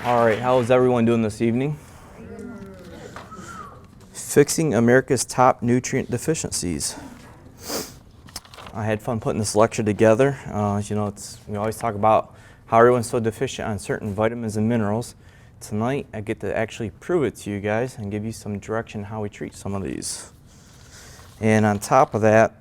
All right, how is everyone doing this evening? Fixing America's top nutrient deficiencies. I had fun putting this lecture together. You know, we always talk about how everyone's so deficient on certain vitamins and minerals. Tonight, I get to actually prove it to you guys and give you some direction how we treat some of these. And on top of that,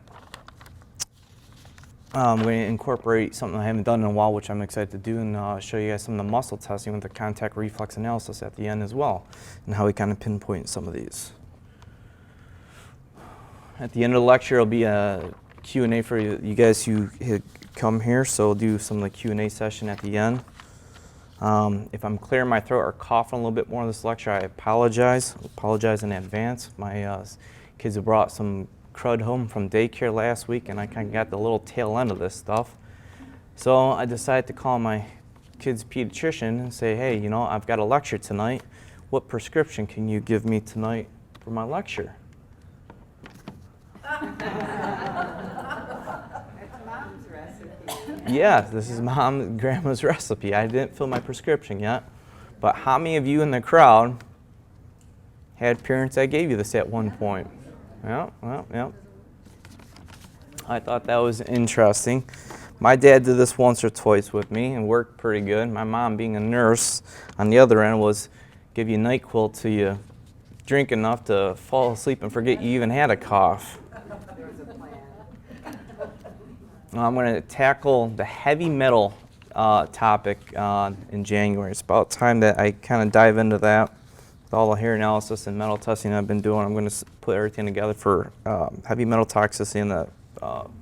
I'm going to incorporate something I haven't done in a while, which I'm excited to do, and show you guys some of the muscle testing with the contact reflex analysis at the end as well, and how we kind of pinpoint some of these. At the end of the lecture, there'll be a Q&A for you guys who come here, so we'll do some of the Q&A session at the end. If I'm clearing my throat or coughing a little bit more in this lecture, I apologize. In advance. My kids have brought some crud home from daycare last week, and I kind of got the little tail end of this stuff. So I decided to call my kid's pediatrician and say, hey, you know, I've got a lecture tonight. What prescription can you give me tonight for my lecture? It's Mom's recipe. Yeah, this is Mom and Grandma's recipe. I didn't fill my prescription yet. But how many of you in the crowd had parents that gave you this at one point? Yeah. I thought that was interesting. My dad did this once or twice with me and worked pretty good. My mom, being a nurse, on the other end was give you NyQuil till you drink enough to fall asleep and forget you even had a cough. There was a plan. I'm going to tackle the heavy metal topic in January. It's about time that I kind of dive into that. With all the hair analysis and metal testing I've been doing, I'm going to put everything together for heavy metal toxicity in the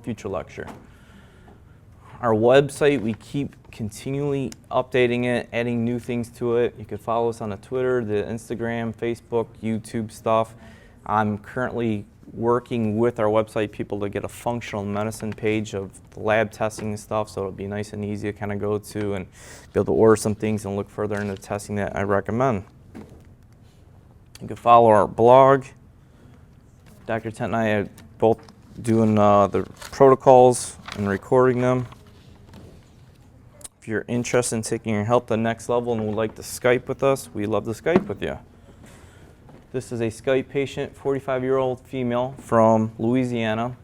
future lecture. Our website, we keep continually updating it, adding new things to it. You can follow us on the Twitter, the Instagram, Facebook, YouTube stuff. I'm currently working with our website people to get a functional medicine page of the lab testing and stuff, so it'll be nice and easy to kind of go to and be able to order some things and look further into the testing that I recommend. You can follow our blog. Dr. Tent and I are both doing the protocols and recording them. If you're interested in taking your health to the next level and would like to Skype with us, we'd love to Skype with you. This is a Skype patient, 45-year-old female from Louisiana.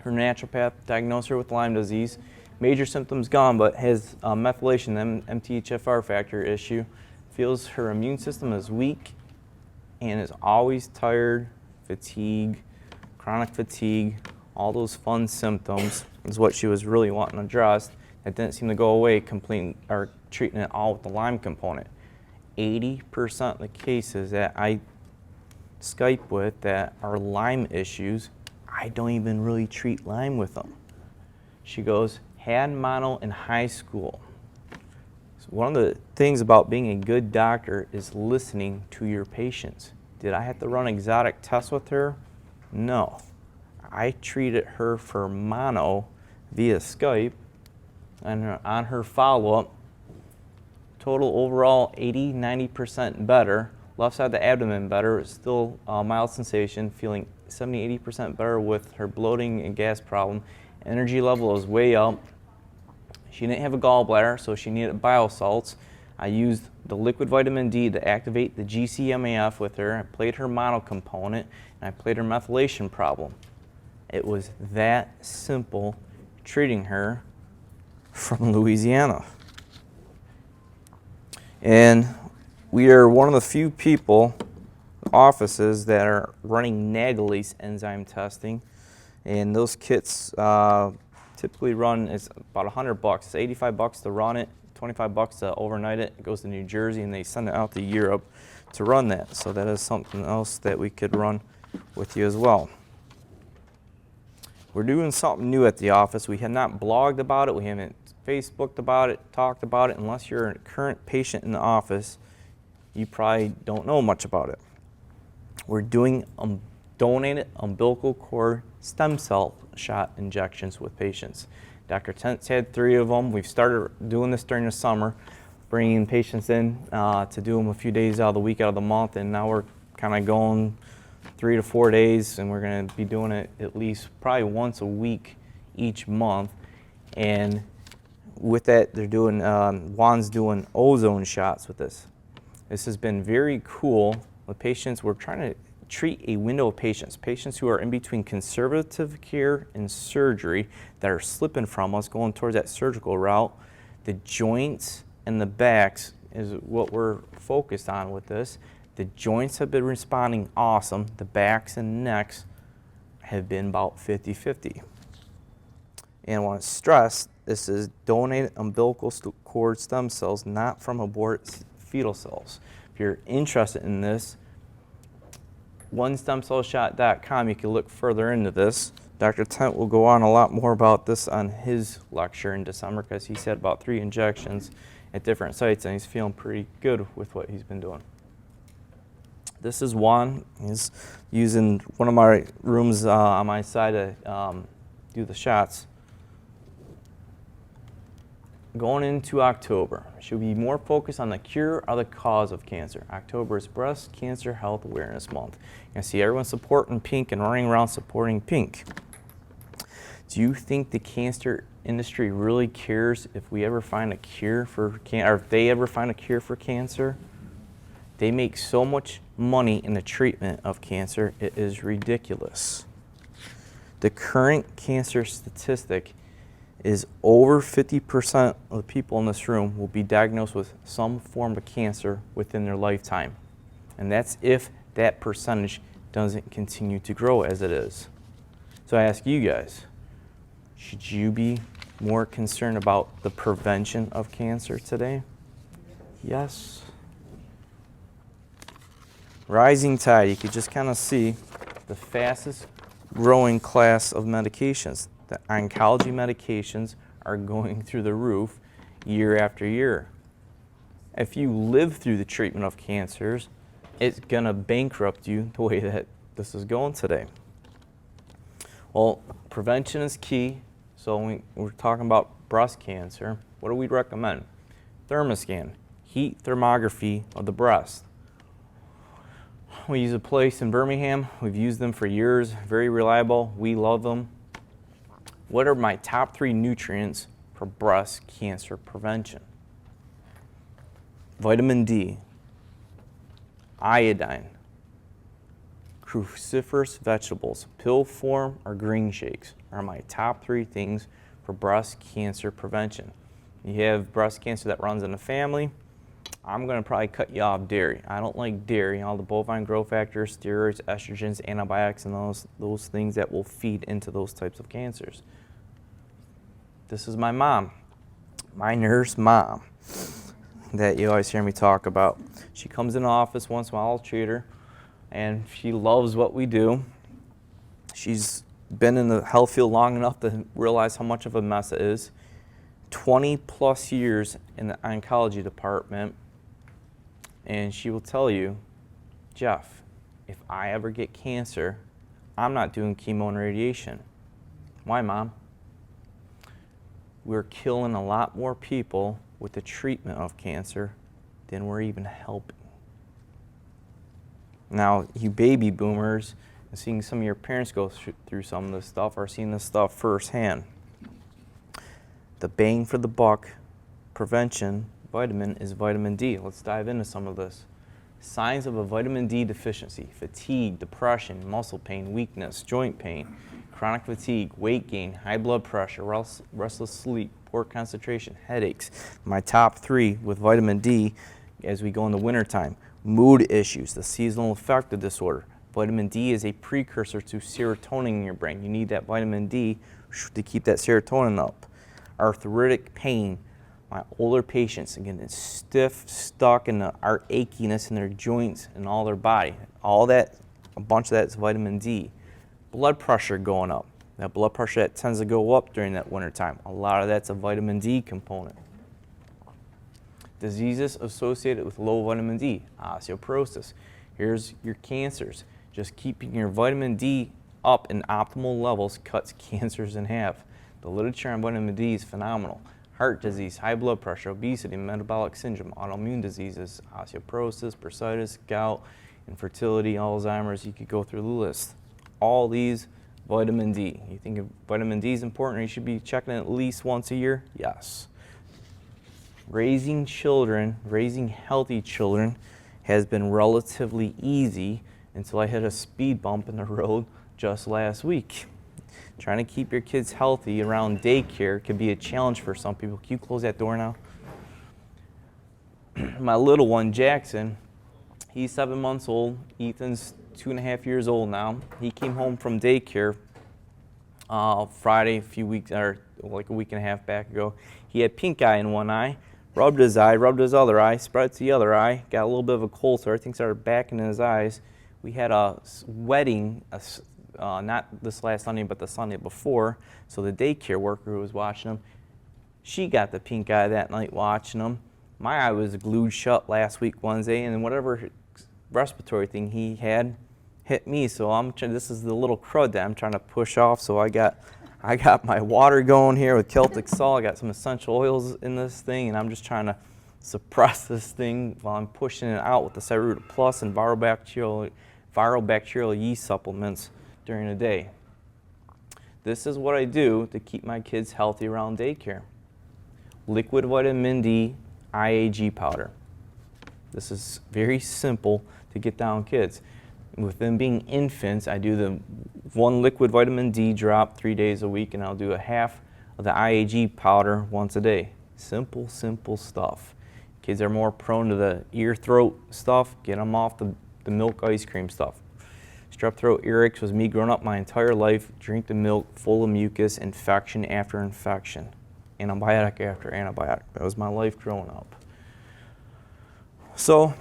Her naturopath diagnosed her with Lyme disease. Major symptoms gone, but has methylation, MTHFR factor issue. Feels her immune system is weak and is always tired, fatigue, chronic fatigue, all those fun symptoms is what she was really wanting addressed. That didn't seem to go away, treating it all with the Lyme component. 80% of the cases that I Skype with that are Lyme issues, I don't even really treat Lyme with them. She goes, had mono in high school. So one of the things about being a good doctor is listening to your patients. Did I have to run exotic tests with her? No. I treated her for mono via Skype, and on her follow-up, total overall 80-90% better. Left side of the abdomen better, still mild sensation, feeling 70-80% better with her bloating and gas problem. Energy level is way up. She didn't have a gallbladder, so she needed biosalts. I used the liquid vitamin D to activate the GCMAF with her. I played her mono component, and I played her methylation problem. It was that simple treating her from Louisiana. And we are one of the few offices that are running Nagelase enzyme testing. And those kits typically run, it's about $100. It's $85 to run it, $25 to overnight it. It goes to New Jersey and they send it out to Europe to run that. So that is something else that we could run with you as well. We're doing something new at the office. We have not blogged about it. We haven't Facebooked about it, talked about it. Unless you're a current patient in the office, you probably don't know much about it. We're doing donated umbilical cord stem cell shot injections with patients. Dr. Tent's had 3 of them. We've started doing this during the summer, bringing patients in to do them a few days out of the week, out of the month, and now we're kind of going 3 to 4 days, and we're going to be doing it at least probably once a week each month. And with that, they're doing, Juan's doing ozone shots with this. This has been very cool with patients. We're trying to treat a window of patients who are in between conservative care and surgery that are slipping from us, going towards that surgical route. The joints and the backs is what we're focused on with this. The joints have been responding awesome. The backs and necks have been about 50-50. And I want to stress, this is donated umbilical cord stem cells, not from aborted fetal cells. If you're interested in this, onestemcellshot.com, you can look further into this. Dr. Tent will go on a lot more about this on his lecture in December, because he's had about 3 injections at different sites, and he's feeling pretty good with what he's been doing. This is Juan. He's using one of my rooms on my side to do the shots. Going into October, should be more focused on the cure or the cause of cancer. October is Breast Cancer Health Awareness Month. You can see everyone supporting pink and running around supporting pink. Do you think the cancer industry really cares if we ever find a cure for cancer, or if they ever find a cure for cancer? They make so much money in the treatment of cancer, it is ridiculous. The current cancer statistic is over 50% of the people in this room will be diagnosed with some form of cancer within their lifetime. And that's if that percentage doesn't continue to grow as it is. So I ask you guys, should you be more concerned about the prevention of cancer today? Yes. Rising tide, you could just kind of see the fastest growing class of medications. The oncology medications are going through the roof year after year. If you live through the treatment of cancers, it's going to bankrupt you the way that this is going today. Well, prevention is key. So when we're talking about breast cancer, what do we recommend? Thermoscan, heat thermography of the breast. We use a place in Birmingham. We've used them for years. Very reliable. We love them. What are my top 3 nutrients for breast cancer prevention? Vitamin D, iodine, cruciferous vegetables, pill form or green shakes are my top 3 things for breast cancer prevention. You have breast cancer that runs in the family, I'm going to probably cut you off dairy. I don't like dairy, all the bovine growth factors, steroids, estrogens, antibiotics, and those things that will feed into those types of cancers. This is my mom, my nurse mom, that you always hear me talk about. She comes in the office once in a while, I'll treat her, and she loves what we do. She's been in the health field long enough to realize how much of a mess it is. 20 plus years in the oncology department, and she will tell you, Jeff, if I ever get cancer, I'm not doing chemo and radiation. Why, Mom? We're killing a lot more people with the treatment of cancer than we're even helping. Now, you baby boomers, and seeing some of your parents go through some of this stuff, are seeing this stuff firsthand. The bang for the buck prevention vitamin is vitamin D. Let's dive into some of this. Signs of a vitamin D deficiency: fatigue, depression, muscle pain, weakness, joint pain, chronic fatigue, weight gain, high blood pressure, restless sleep, poor concentration, headaches. My top 3 with vitamin D as we go in the wintertime: mood issues, the seasonal affective disorder. Vitamin D is a precursor to serotonin in your brain. You need that vitamin D to keep that serotonin up. Arthritic pain. My older patients, again, it's stiff, stuck, and the achiness in their joints and all their body. All that, a bunch of that is vitamin D. Blood pressure going up. That blood pressure that tends to go up during that winter time. A lot of that's a vitamin D component. Diseases associated with low vitamin D, osteoporosis. Here's your cancers. Just keeping your vitamin D up in optimal levels cuts cancers in half. The literature on vitamin D is phenomenal. Heart disease, high blood pressure, obesity, metabolic syndrome, autoimmune diseases, osteoporosis, bursitis, gout, infertility, Alzheimer's. You could go through the list. All these, vitamin D. You think if vitamin D is important, or you should be checking it at least once a year? Yes. raising children, raising healthy children, has been relatively easy until I hit a speed bump in the road just last week. Trying to keep your kids healthy around daycare can be a challenge for some people. Can you close that door now? My little one, Jackson, he's 7 months old. Ethan's 2.5 years old now. He came home from daycare Friday, a few weeks, or like a week and a half back ago. He had pink eye in one eye, rubbed his eye, rubbed his other eye, spread it to the other eye, got a little bit of a cold, so everything started backing in his eyes. We had a wedding, not this last Sunday, but the Sunday before, so the daycare worker who was watching him, she got the pink eye that night watching him. My eye was glued shut last week Wednesday, and whatever respiratory thing he had hit me, so this is the little crud that I'm trying to push off. So I got my water going here with Celtic salt. I got some essential oils in this thing, and I'm just trying to suppress this thing while I'm pushing it out with the Cyruta Plus and viral bacterial yeast supplements during the day. This is what I do to keep my kids healthy around daycare. Liquid vitamin D IAG powder. This is very simple to get down kids. With them being infants, I do the 1 liquid vitamin D drop 3 days a week, and I'll do a half of the IAG powder once a day. Simple, simple stuff. Kids are more prone to the ear, throat stuff. Get them off the milk ice cream stuff. Strep throat, earaches was me growing up my entire life. Drink the milk full of mucus, infection after infection. Antibiotic after antibiotic. That was my life growing up. So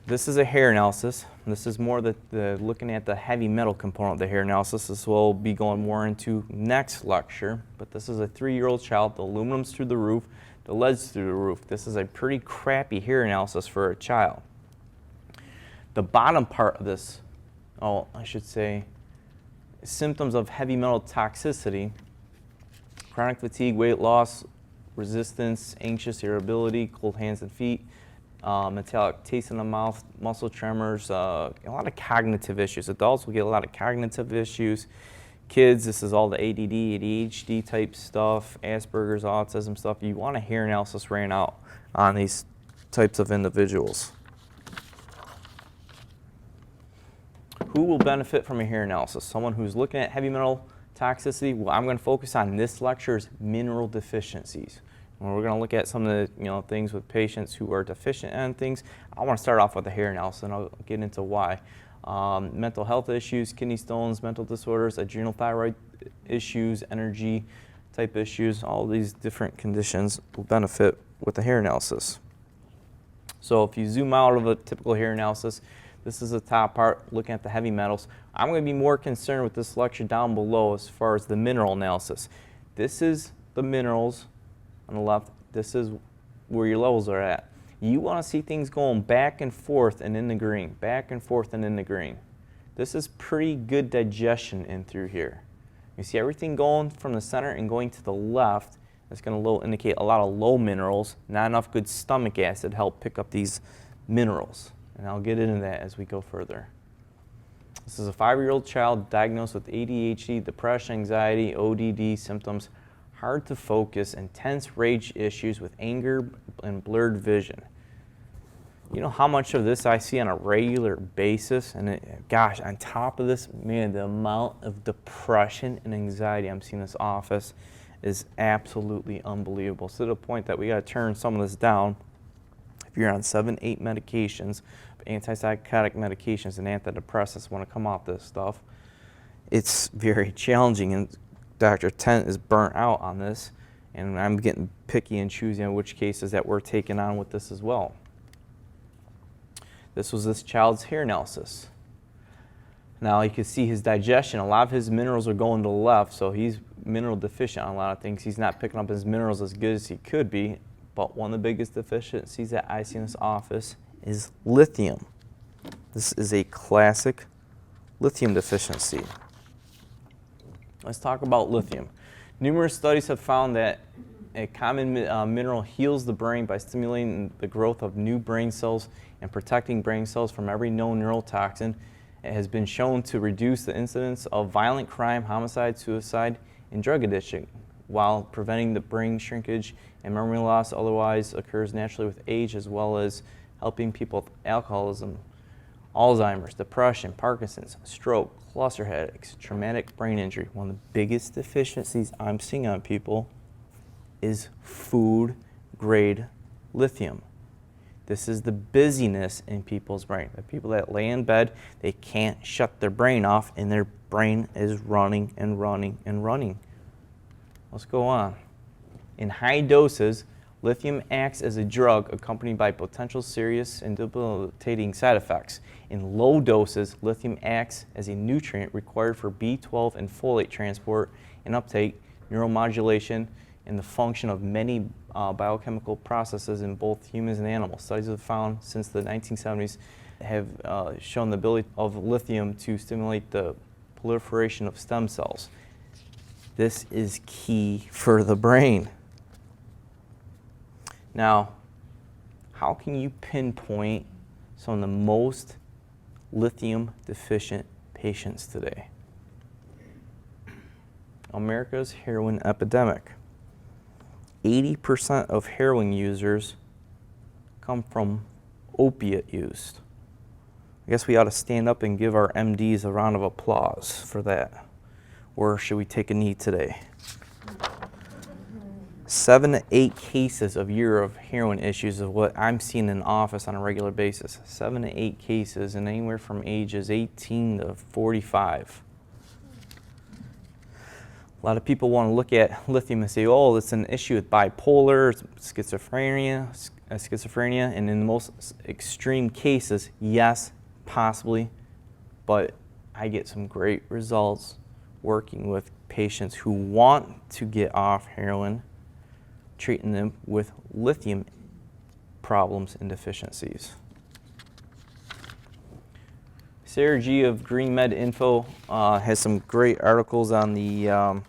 this is a hair analysis. This is more the looking at the heavy metal component of the hair analysis. This will be going more into next lecture, but this is a 3-year-old child. The aluminum's through the roof, the lead's through the roof. This is a pretty crappy hair analysis for a child. The bottom part of this, I should say, symptoms of heavy metal toxicity: chronic fatigue, weight loss, resistance, anxious, irritability, cold hands and feet, metallic taste in the mouth, muscle tremors, a lot of cognitive issues. Adults will get a lot of cognitive issues. Kids, this is all the ADD, ADHD type stuff, Asperger's, autism stuff. You want a hair analysis ran out on these types of individuals. Who will benefit from a hair analysis? Someone who's looking at heavy metal toxicity. Well, I'm going to focus on this lecture's mineral deficiencies. And we're going to look at some of the things with patients who are deficient in things. I want to start off with the hair analysis, and I'll get into why. Mental health issues, kidney stones, mental disorders, adrenal-thyroid issues, energy type issues, all these different conditions will benefit with the hair analysis. So if you zoom out of a typical hair analysis, this is the top part, looking at the heavy metals. I'm going to be more concerned with this lecture down below as far as the mineral analysis. This is the minerals on the left. This is where your levels are at. You want to see things going back and forth and in the green, back and forth and in the green. This is pretty good digestion in through here. You see everything going from the center and going to the left. That's going to indicate a lot of low minerals, not enough good stomach acid to help pick up these minerals. And I'll get into that as we go further. This is a 5-year-old child diagnosed with ADHD, depression, anxiety, ODD symptoms, hard to focus, intense rage issues with anger and blurred vision. You know how much of this I see on a regular basis? And gosh, on top of this, man, the amount of depression and anxiety I'm seeing in this office is absolutely unbelievable. So to the point that we got to turn some of this down. If you're on 7, 8 medications, antipsychotic medications and antidepressants want to come off this stuff, it's very challenging, and Dr. Tent is burnt out on this, and I'm getting picky and choosy on which cases that we're taking on with this as well. This was this child's hair analysis. Now you can see his digestion. A lot of his minerals are going to the left, so he's mineral deficient on a lot of things. He's not picking up his minerals as good as he could be. But one of the biggest deficiencies that I see in this office is lithium. This is a classic lithium deficiency. Let's talk about lithium. Numerous studies have found that a common mineral heals the brain by stimulating the growth of new brain cells and protecting brain cells from every known neurotoxin. It has been shown to reduce the incidence of violent crime, homicide, suicide, and drug addiction. while preventing the brain shrinkage and memory loss otherwise occurs naturally with age, as well as helping people with alcoholism, Alzheimer's, depression, Parkinson's, stroke, cluster headaches, traumatic brain injury. One of the biggest deficiencies I'm seeing on people is food-grade lithium. This is the busyness in people's brain. The people that lay in bed, they can't shut their brain off, and their brain is running and running and running. Let's go on. In high doses, lithium acts as a drug accompanied by potential serious and debilitating side effects. In low doses, lithium acts as a nutrient required for B12 and folate transport and uptake, neuromodulation, and the function of many biochemical processes in both humans and animals. Studies have found since the 1970s have shown the ability of lithium to stimulate the proliferation of stem cells. This is key for the brain. Now, how can you pinpoint some of the most lithium deficient patients today? America's heroin epidemic. 80% of heroin users come from opiate use. I guess we ought to stand up and give our MDs a round of applause for that. Or should we take a knee today? 7 to 8 cases a year of heroin issues is what I'm seeing in office on a regular basis. 7 to 8 cases, and anywhere from ages 18 to 45. A lot of people want to look at lithium and say, oh, it's an issue with bipolar, schizophrenia, and in the most extreme cases, yes, possibly, but I get some great results working with patients who want to get off heroin, treating them with lithium problems and deficiencies. Sarah G. of Green Med Info has some great articles on the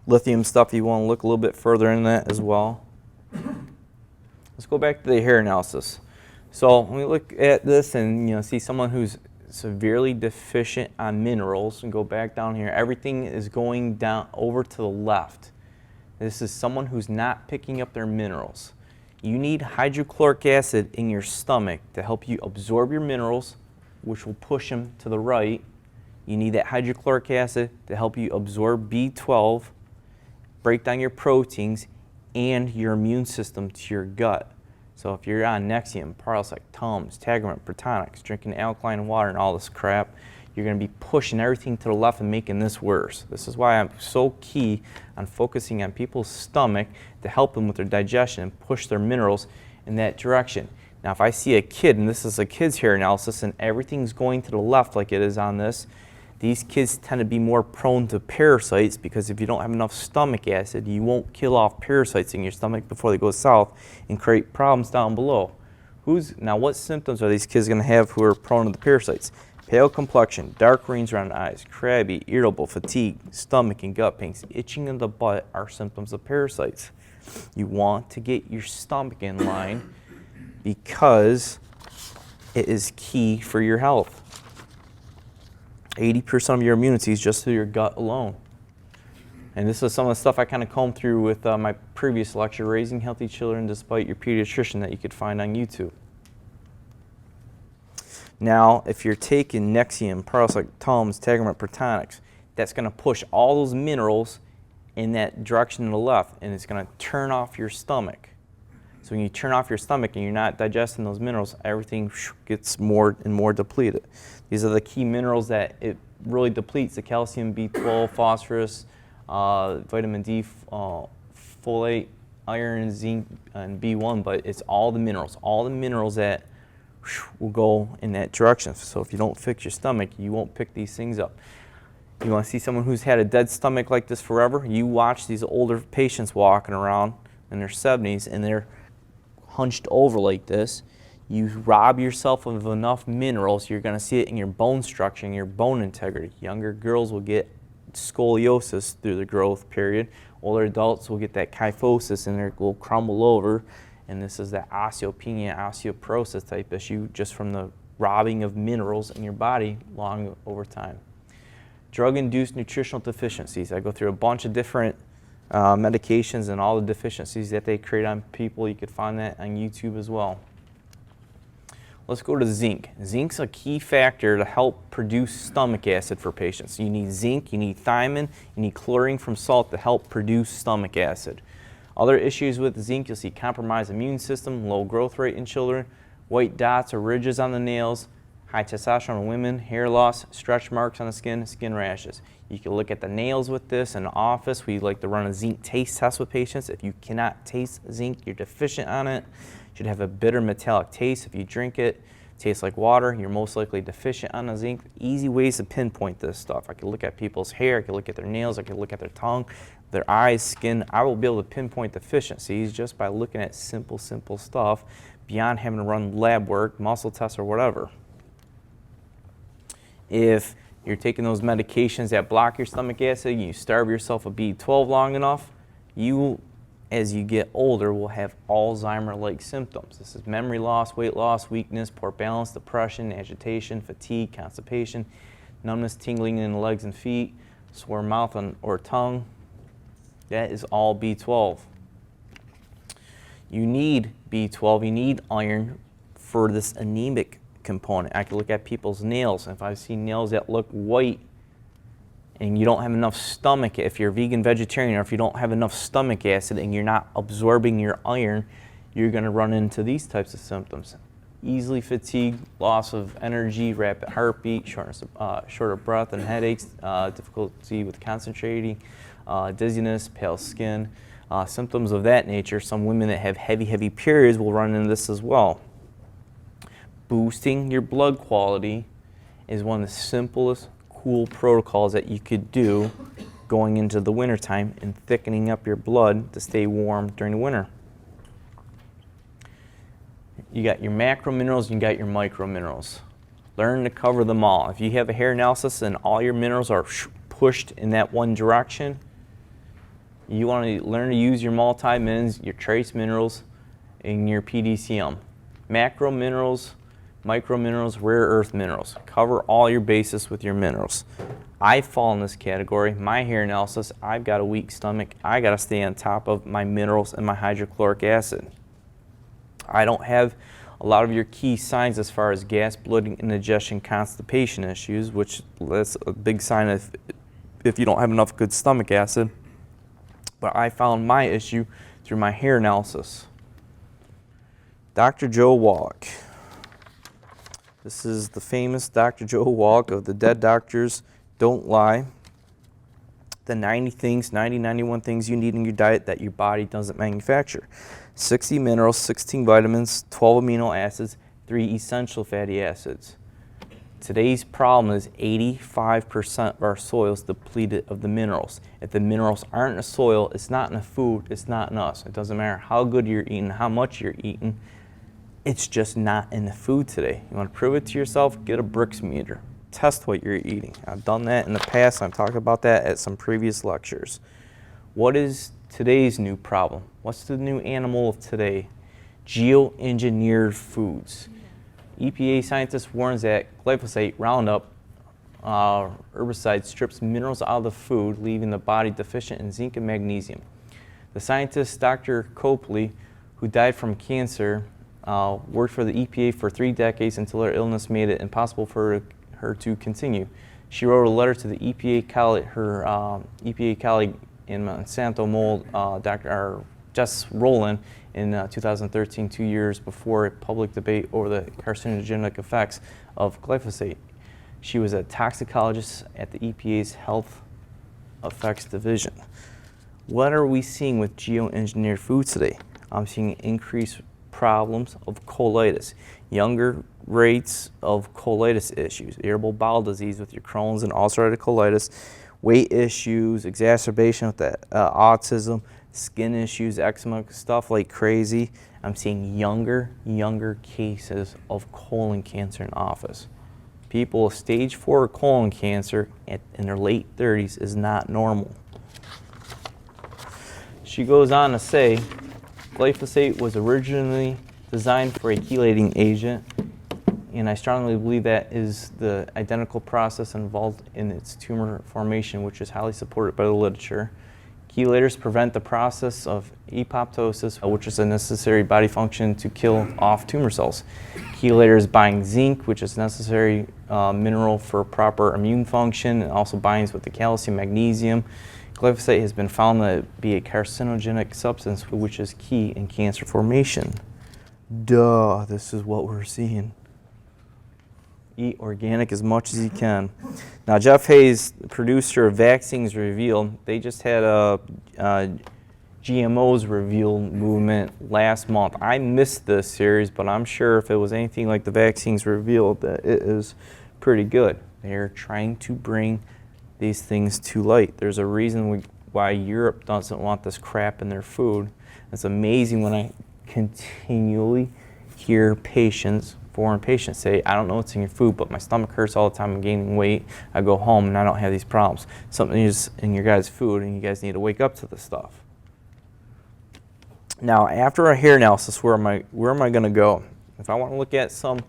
lithium stuff. You want to look a little bit further in that as well. Let's go back to the hair analysis. So when we look at this and see someone who's severely deficient on minerals, and go back down here, everything is going down over to the left. This is someone who's not picking up their minerals. You need hydrochloric acid in your stomach to help you absorb your minerals, which will push them to the right. You need that hydrochloric acid to help you absorb B12, break down your proteins, and your immune system to your gut. So if you're on Nexium, Parasite, Tums, Tagamet, Protonics, drinking alkaline water and all this crap, you're going to be pushing everything to the left and making this worse. This is why I'm so key on focusing on people's stomach to help them with their digestion and push their minerals in that direction. Now if I see a kid, and this is a kid's hair analysis, and everything's going to the left like it is on this, these kids tend to be more prone to parasites, because if you don't have enough stomach acid, you won't kill off parasites in your stomach before they go south and create problems down below. Now what symptoms are these kids going to have who are prone to the parasites? Pale complexion, dark rings around the eyes, crabby, irritable, fatigue, stomach and gut pains, itching in the butt are symptoms of parasites. You want to get your stomach in line because it is key for your health. 80% of your immunity is just through your gut alone. And this is some of the stuff I kind of combed through with my previous lecture, Raising Healthy Children Despite Your Pediatrician, that you could find on YouTube. Now, if you're taking Nexium, Parasite, Tums, Tagamet, Protonics, that's going to push all those minerals in that direction to the left, and it's going to turn off your stomach. So when you turn off your stomach and you're not digesting those minerals, everything gets more and more depleted. These are the key minerals that it really depletes: the calcium, B12, phosphorus, vitamin D, folate, iron, zinc, and B1, but it's all the minerals that will go in that direction. So if you don't fix your stomach, you won't pick these things up. You want to see someone who's had a dead stomach like this forever? You watch these older patients walking around in their 70s and they're hunched over like this. You rob yourself of enough minerals, you're going to see it in your bone structure and your bone integrity. Younger girls will get scoliosis through the growth period. Older adults will get that kyphosis and it will crumble over. And this is that osteopenia, osteoporosis type issue just from the robbing of minerals in your body long over time. Drug-induced nutritional deficiencies. I go through a bunch of different medications and all the deficiencies that they create on people. You could find that on YouTube as well. Let's go to zinc. Zinc's a key factor to help produce stomach acid for patients. You need zinc, you need thiamine, you need chlorine from salt to help produce stomach acid. Other issues with zinc, you'll see compromised immune system, low growth rate in children, white dots or ridges on the nails, high testosterone in women, hair loss, stretch marks on the skin, skin rashes. You can look at the nails with this. In the office, we like to run a zinc taste test with patients. If you cannot taste zinc, you're deficient on it. Should have a bitter metallic taste. If you drink it, tastes like water, you're most likely deficient on the zinc. Easy ways to pinpoint this stuff. I can look at people's hair, I can look at their nails, I can look at their tongue, their eyes, skin. I will be able to pinpoint deficiencies just by looking at simple stuff beyond having to run lab work, muscle tests, or whatever. If you're taking those medications that block your stomach acid, you starve yourself of B12 long enough, you, as you get older, will have Alzheimer-like symptoms. This is memory loss, weight loss, weakness, poor balance, depression, agitation, fatigue, constipation, numbness, tingling in the legs and feet, sore mouth or tongue. That is all B12. You need B12, you need iron for this anemic component. I can look at people's nails. If I see nails that look white and you don't have enough stomach, if you're vegan, vegetarian, or if you don't have enough stomach acid and you're not absorbing your iron, you're going to run into these types of symptoms. Easily fatigued, loss of energy, rapid heartbeat, short of breath and headaches, difficulty with concentrating, dizziness, pale skin, symptoms of that nature. Some women that have heavy periods will run into this as well. Boosting your blood quality is one of the simplest, cool protocols that you could do going into the wintertime and thickening up your blood to stay warm during the winter. You got your macrominerals, you got your microminerals. Learn to cover them all. If you have a hair analysis and all your minerals are pushed in that one direction, you want to learn to use your multi-mins, your trace minerals, and your PDCM. Macrominerals, microminerals, rare earth minerals. Cover all your bases with your minerals. I fall in this category. My hair analysis, I've got a weak stomach. I got to stay on top of my minerals and my hydrochloric acid. I don't have a lot of your key signs as far as gas, bloating, indigestion, constipation issues, which that's a big sign if you don't have enough good stomach acid. But I found my issue through my hair analysis. Dr. Joe Wallach. This is the famous Dr. Joe Wallach of the Dead Doctors Don't Lie. The 91 things you need in your diet that your body doesn't manufacture. 60 minerals, 16 vitamins, 12 amino acids, 3 essential fatty acids. Today's problem is 85% of our soil is depleted of the minerals. If the minerals aren't in the soil, it's not in the food, it's not in us. It doesn't matter how good you're eating, how much you're eating. It's just not in the food today. You want to prove it to yourself? Get a Brix meter. Test what you're eating. I've done that in the past. I've talked about that at some previous lectures. What is today's new problem? What's the new animal of today? Geoengineered foods. EPA scientist warns that glyphosate, Roundup, herbicide strips minerals out of the food, leaving the body deficient in zinc and magnesium. The scientist, Dr. Copley, who died from cancer, worked for the EPA for 3 decades until her illness made it impossible for her to continue. She wrote a letter to the EPA colleague, her EPA colleague in Monsanto mold, Dr. Jess Rowland, in 2013, 2 years before a public debate over the carcinogenic effects of glyphosate. She was a toxicologist at the EPA's Health Effects Division. What are we seeing with geoengineered foods today? I'm seeing increased problems of colitis, younger rates of colitis issues, irritable bowel disease with your Crohn's and ulcerative colitis, weight issues, exacerbation with that autism, skin issues, eczema, stuff like crazy. I'm seeing younger cases of colon cancer in office. People with stage 4 colon cancer in their late 30s is not normal. She goes on to say, glyphosate was originally designed for a chelating agent and I strongly believe that is the identical process involved in its tumor formation, which is highly supported by the literature. Chelators prevent the process of apoptosis, which is a necessary body function to kill off tumor cells. Chelators bind zinc, which is a necessary mineral for proper immune function, and also binds with the calcium, magnesium. Glyphosate has been found to be a carcinogenic substance, which is key in cancer formation. Duh, this is what we're seeing. Eat organic as much as you can. Now, Jeff Hayes, the producer of Vaccines Revealed, they just had a GMOs Reveal movement last month. I missed this series, but I'm sure if it was anything like the Vaccines Revealed, that it is pretty good. They're trying to bring these things to light. There's a reason why Europe doesn't want this crap in their food. It's amazing when I continually hear patients, foreign patients, say, I don't know what's in your food, but my stomach hurts all the time, I'm gaining weight, I go home and I don't have these problems. Something is in your guys' food and you guys need to wake up to this stuff. Now, after a hair analysis, where am I going to go? If I want to look at some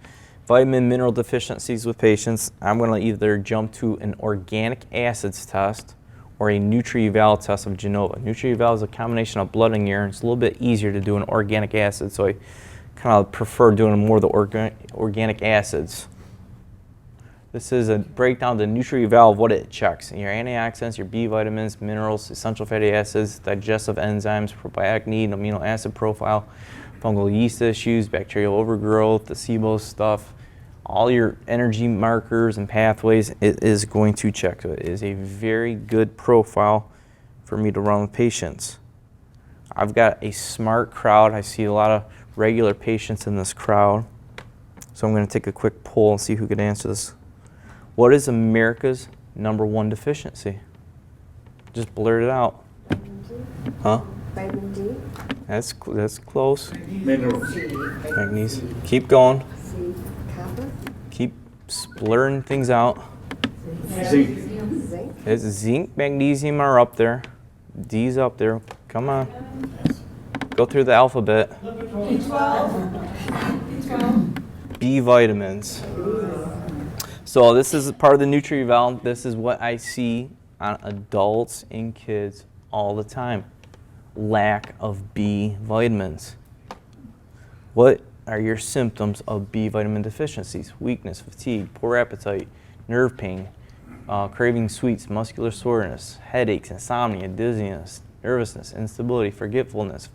vitamin mineral deficiencies with patients, I'm going to either jump to an organic acids test or a NUTRAEVAL test of Genova. NUTRAEVAL is a combination of blood and urine. It's a little bit easier to do an organic acid, so I kind of prefer doing more of the organic acids. This is a breakdown of the NUTRAEVAL of what it checks. Your antioxidants, your B vitamins, minerals, essential fatty acids, digestive enzymes, probiotic need, amino acid profile, fungal yeast issues, bacterial overgrowth, the SIBO stuff, all your energy markers and pathways, it is going to check. So it is a very good profile for me to run with patients. I've got a smart crowd. I see a lot of regular patients in this crowd. So I'm going to take a quick poll and see who can answer this. What is America's #1 deficiency? Just blurt it out. Vitamin D. Huh? Vitamin D. That's close. Minerals. Magnesium. Keep going. C. Copper. Keep splurting things out. Zinc. Zinc. It's zinc, magnesium are up there. D's up there. Come on. Go through the alphabet. B vitamins. So this is part of the NUTRAEVAL. This is what I see on adults and kids all the time. Lack of B vitamins. What are your symptoms of B vitamin deficiencies? Weakness, fatigue, poor appetite, nerve pain, craving sweets, muscular soreness, headaches, insomnia, dizziness, nervousness, instability, forgetfulness,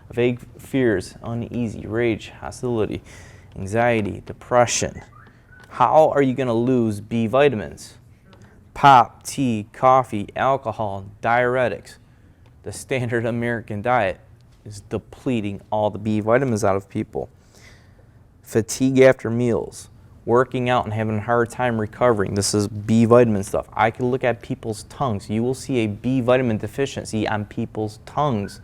vague fears, uneasy, rage, hostility, anxiety, depression. How are you going to lose B vitamins? Pop, tea, coffee, alcohol, diuretics. The standard American diet is depleting all the B vitamins out of people. Fatigue after meals, working out and having a hard time recovering. This is B vitamin stuff. I can look at people's tongues. You will see a B vitamin deficiency on people's tongues.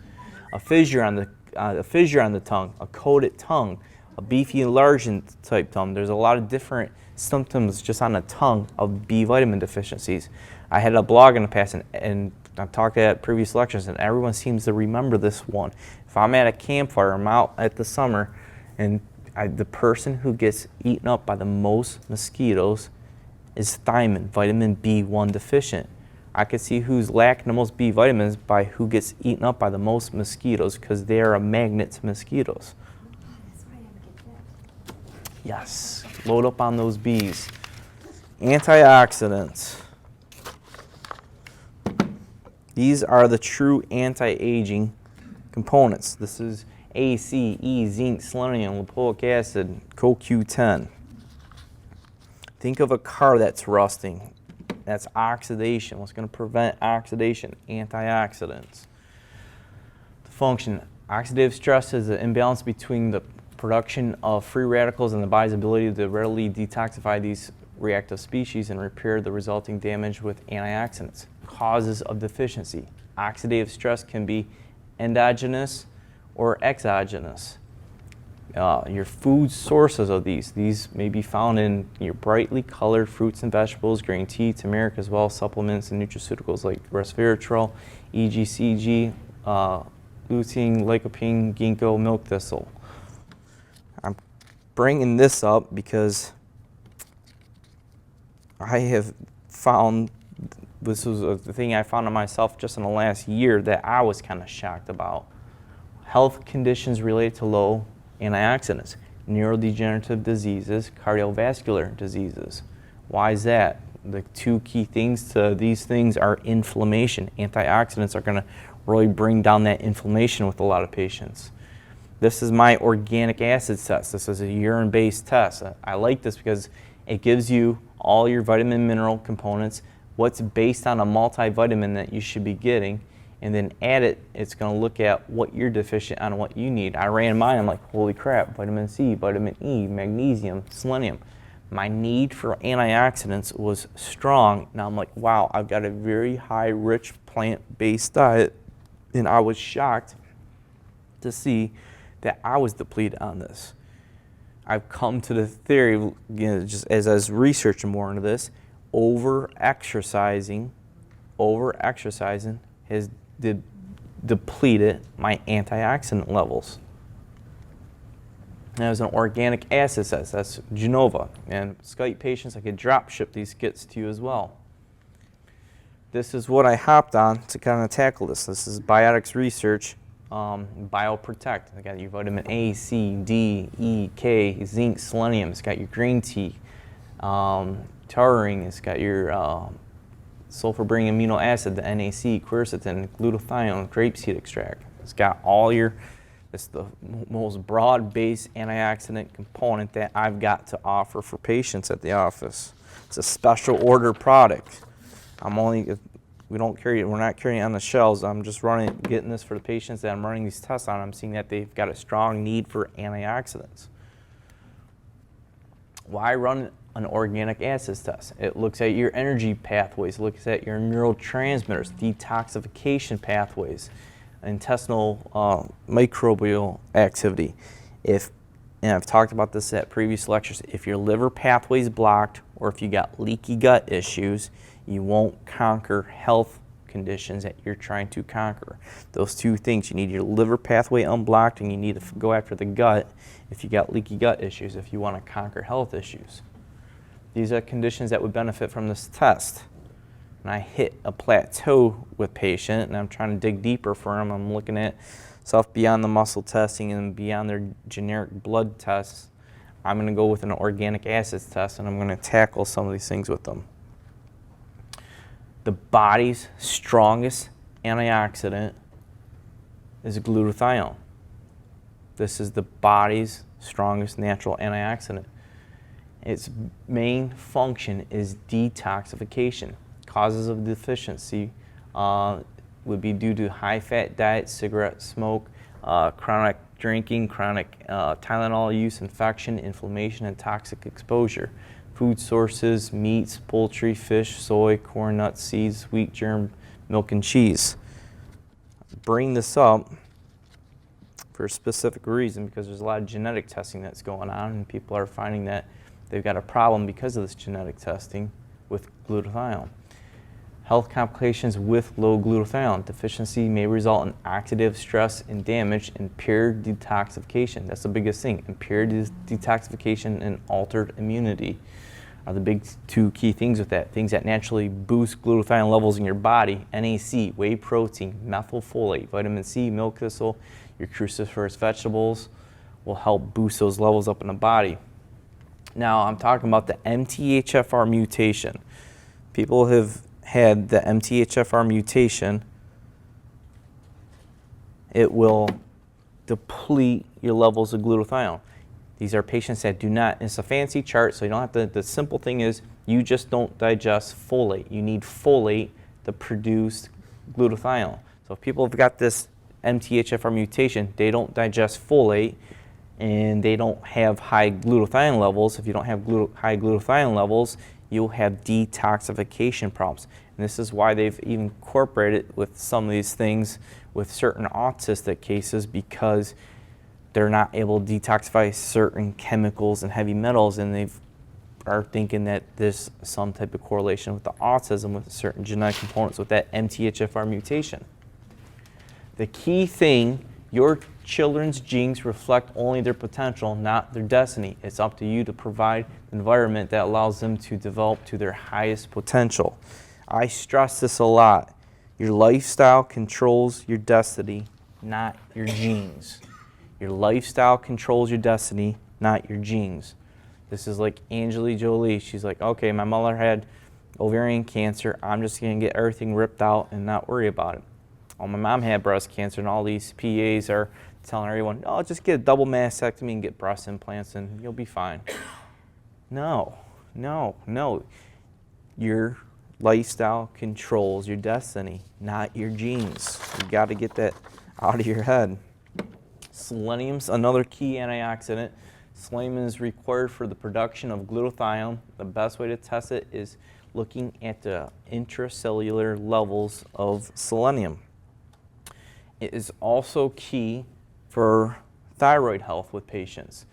A fissure on the tongue, a coated tongue, a beefy enlargement type tongue. There's a lot of different symptoms just on the tongue of B vitamin deficiencies. I had a blog in the past and I've talked at previous lectures and everyone seems to remember this one. If I'm at a campfire, I'm out at the summer and the person who gets eaten up by the most mosquitoes is thiamine, vitamin B1 deficient. I could see who's lacking the most B vitamins by who gets eaten up by the most mosquitoes because they are a magnet to mosquitoes. Yes, load up on those Bs. Antioxidants. These are the true anti-aging components. This is A, C, E, zinc, selenium, lipoic acid, CoQ10. Think of a car that's rusting. That's oxidation. What's going to prevent oxidation? Antioxidants. The function. Oxidative stress is an imbalance between the production of free radicals and the body's ability to readily detoxify these reactive species and repair the resulting damage with antioxidants. Causes of deficiency. Oxidative stress can be endogenous or exogenous. Your food sources of these may be found in your brightly colored fruits and vegetables, green tea, turmeric, as well as supplements and nutraceuticals like resveratrol, EGCG, lutein, lycopene, ginkgo, milk thistle. I'm bringing this up because I have found, this was the thing I found in myself just in the last year that I was kind of shocked about. Health conditions related to low antioxidants, neurodegenerative diseases, cardiovascular diseases. Why is that? The two key things to these things are inflammation. Antioxidants are going to really bring down that inflammation with a lot of patients. This is my organic acids test. This is a urine-based test. I like this because it gives you all your vitamin mineral components, what's based on a multivitamin that you should be getting, and then add it, it's going to look at what you're deficient on, what you need. I ran mine, I'm like, holy crap, vitamin C, vitamin E, magnesium, selenium. My need for antioxidants was strong. Now I'm like, wow, I've got a very high, rich plant-based diet, and I was shocked to see that I was depleted on this. I've come to the theory, you know, just as I was researching more into this, over-exercising has depleted my antioxidant levels. That was an organic acid test. That's Genova. And Skype patients, I could drop ship these kits to you as well. This is what I hopped on to kind of tackle this. This is Biotics Research, BioProtect. I got your vitamin A, C, D, E, K, zinc, selenium. It's got your green tea, taurine. It's got your sulfur-bearing amino acid, the NAC, quercetin, glutathione, grapeseed extract. It's got all your, it's the most broad-based antioxidant component that I've got to offer for patients at the office. It's a special order product. We don't carry it, we're not carrying it on the shelves. I'm just getting this for the patients that I'm running these tests on. I'm seeing that they've got a strong need for antioxidants. Why run an organic acids test? It looks at your energy pathways, looks at your neurotransmitters, detoxification pathways, intestinal microbial activity. And I've talked about this at previous lectures, if your liver pathway is blocked or if you got leaky gut issues, you won't conquer health conditions that you're trying to conquer. Those two things, you need your liver pathway unblocked and you need to go after the gut if you got leaky gut issues, if you want to conquer health issues. These are conditions that would benefit from this test. And I hit a plateau with patient and I'm trying to dig deeper for them. I'm looking at stuff beyond the muscle testing and beyond their generic blood tests. I'm going to go with an organic acids test and I'm going to tackle some of these things with them. The body's strongest antioxidant is glutathione. This is the body's strongest natural antioxidant. Its main function is detoxification. Causes of deficiency would be due to high-fat diet, cigarette smoke, chronic drinking, chronic Tylenol use, infection, inflammation, and toxic exposure. Food sources, meats, poultry, fish, soy, corn, nuts, seeds, wheat, germ, milk, and cheese. Bring this up for a specific reason because there's a lot of genetic testing that's going on and people are finding that they've got a problem because of this genetic testing with glutathione. Health complications with low glutathione deficiency may result in oxidative stress and damage, impaired detoxification. That's the biggest thing. Impaired detoxification and altered immunity are the big two key things with that. Things that naturally boost glutathione levels in your body: NAC, whey protein, methylfolate, vitamin C, milk thistle, your cruciferous vegetables will help boost those levels up in the body. Now I'm talking about the MTHFR mutation. People have had the MTHFR mutation. It will deplete your levels of glutathione. These are patients that do not, it's a fancy chart, so you don't have to, the simple thing is you just don't digest folate. You need folate to produce glutathione. So if people have got this MTHFR mutation, they don't digest folate and they don't have high glutathione levels. If you don't have high glutathione levels, you'll have detoxification problems. And this is why they've even incorporated with some of these things with certain autistic cases because they're not able to detoxify certain chemicals and heavy metals, and they are thinking that there's some type of correlation with the autism with certain genetic components with that MTHFR mutation. The key thing Your children's genes reflect only their potential, not their destiny. It's up to you to provide an environment that allows them to develop to their highest potential. I stress this a lot. Your lifestyle controls your destiny, not your genes. Your lifestyle controls your destiny, not your genes. This is like Angelina Jolie. She's like, okay, my mother had ovarian cancer. I'm just going to get everything ripped out and not worry about it. Oh, my mom had breast cancer, and all these PAs are telling everyone, oh, just get a double mastectomy and get breast implants, and you'll be fine. No, no, no. Your lifestyle controls your destiny, not your genes. You got to get that out of your head. Selenium's another key antioxidant. Selenium is required for the production of glutathione. The best way to test it is looking at the intracellular levels of selenium. It is also key for thyroid health with patients.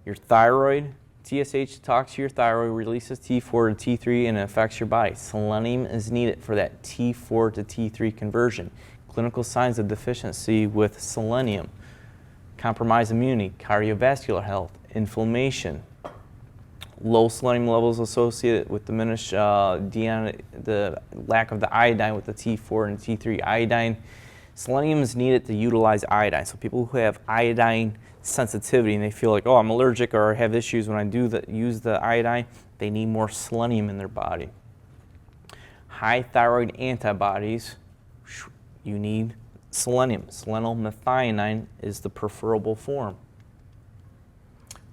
Your thyroid, TSH talks to your thyroid, releases T4 to T3, and it affects your body. Selenium is needed for that T4 to T3 conversion. Clinical signs of deficiency with selenium: compromised immunity, cardiovascular health, inflammation. Low selenium levels associated with diminished the lack of the iodine with the T4 and T3. Iodine, selenium is needed to utilize iodine. So people who have iodine sensitivity and they feel like, oh, I'm allergic or have issues when I use the iodine, they need more selenium in their body. High thyroid antibodies, you need selenium. Selenomethionine is the preferable form.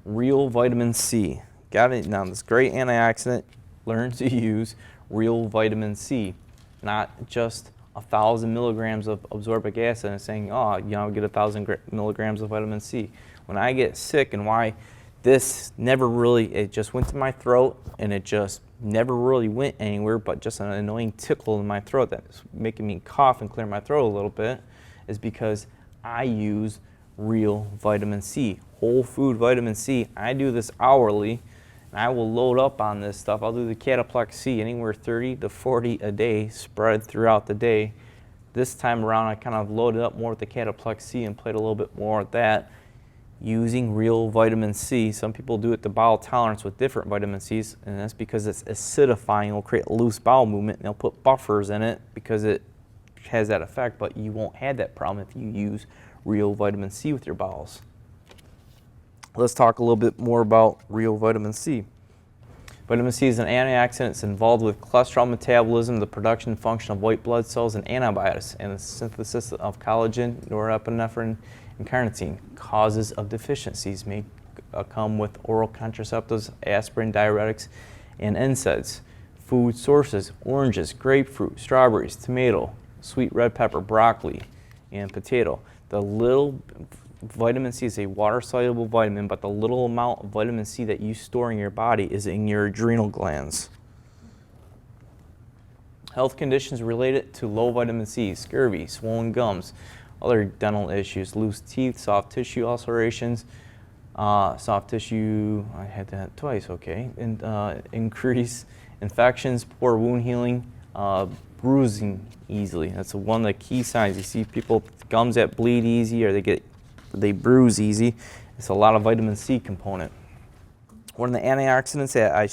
Real vitamin C. Got it. Now, this great antioxidant, learn to use real vitamin C, not just 1,000 milligrams of ascorbic acid and saying, oh, you know, get 1,000 milligrams of vitamin C. When I get sick, and why this never really, it just went to my throat and it just never really went anywhere, but just an annoying tickle in my throat that's making me cough and clear my throat a little bit, is because I use real vitamin C, whole food vitamin C. I do this hourly, and I will load up on this stuff. I'll do the Cataplex C, anywhere 30 to 40 a day, spread throughout the day. This time around, I kind of loaded up more with the Cataplex C and played a little bit more with that, using real vitamin C. Some people do it to bowel tolerance with different vitamin Cs, and that's because it's acidifying. It'll create a loose bowel movement, and they'll put buffers in it because it has that effect, but you won't have that problem if you use real vitamin C with your bowels. Let's talk a little bit more about real vitamin C. Vitamin C is an antioxidant. It's involved with cholesterol metabolism, the production and function of white blood cells and antibiotics, and the synthesis of collagen, norepinephrine, and carnitine. Causes of deficiencies may come with oral contraceptives, aspirin, diuretics, and NSAIDs. Food sources: oranges, grapefruit, strawberries, tomato, sweet red pepper, broccoli, and potato. The little vitamin C is a water-soluble vitamin, but the little amount of vitamin C that you store in your body is in your adrenal glands. Health conditions related to low vitamin C: scurvy, swollen gums, other dental issues, loose teeth, soft tissue ulcerations, soft tissue, I had that twice, okay, and increase infections, poor wound healing, bruising easily. That's one of the key signs. You see people with gums that bleed easy, or they bruise easy. It's a lot of vitamin C component. One of the antioxidants that I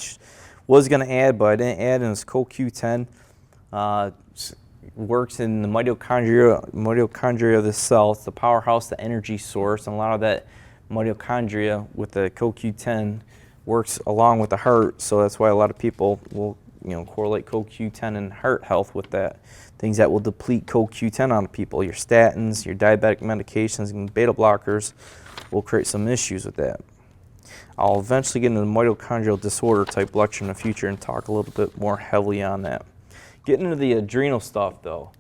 was going to add, but I didn't add, is CoQ10. Works in the mitochondria of the cell. It's the powerhouse, the energy source, and a lot of that mitochondria with the CoQ10 works along with the heart. So that's why a lot of people will, correlate CoQ10 and heart health with that. Things that will deplete CoQ10 on people, your statins, your diabetic medications, and beta blockers will create some issues with that. I'll eventually get into the mitochondrial disorder type lecture in the future and talk a little bit more heavily on that. Getting into the adrenal stuff, though,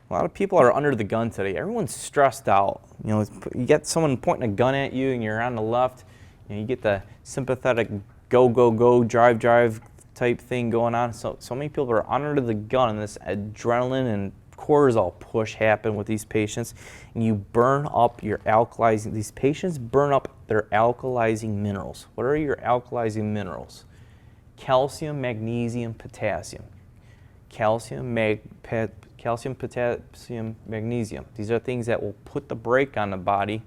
a lot of people are under the gun today. Everyone's stressed out. You get someone pointing a gun at you and you're on the left, you get the sympathetic go, go, go, drive, drive type thing going on. So many people are under the gun, and this adrenaline and cortisol push happen with these patients, and you burn up your alkalizing. These patients burn up their alkalizing minerals. What are your alkalizing minerals? Calcium, magnesium, potassium. Calcium, calcium, potassium, magnesium. These are things that will put the brake on the body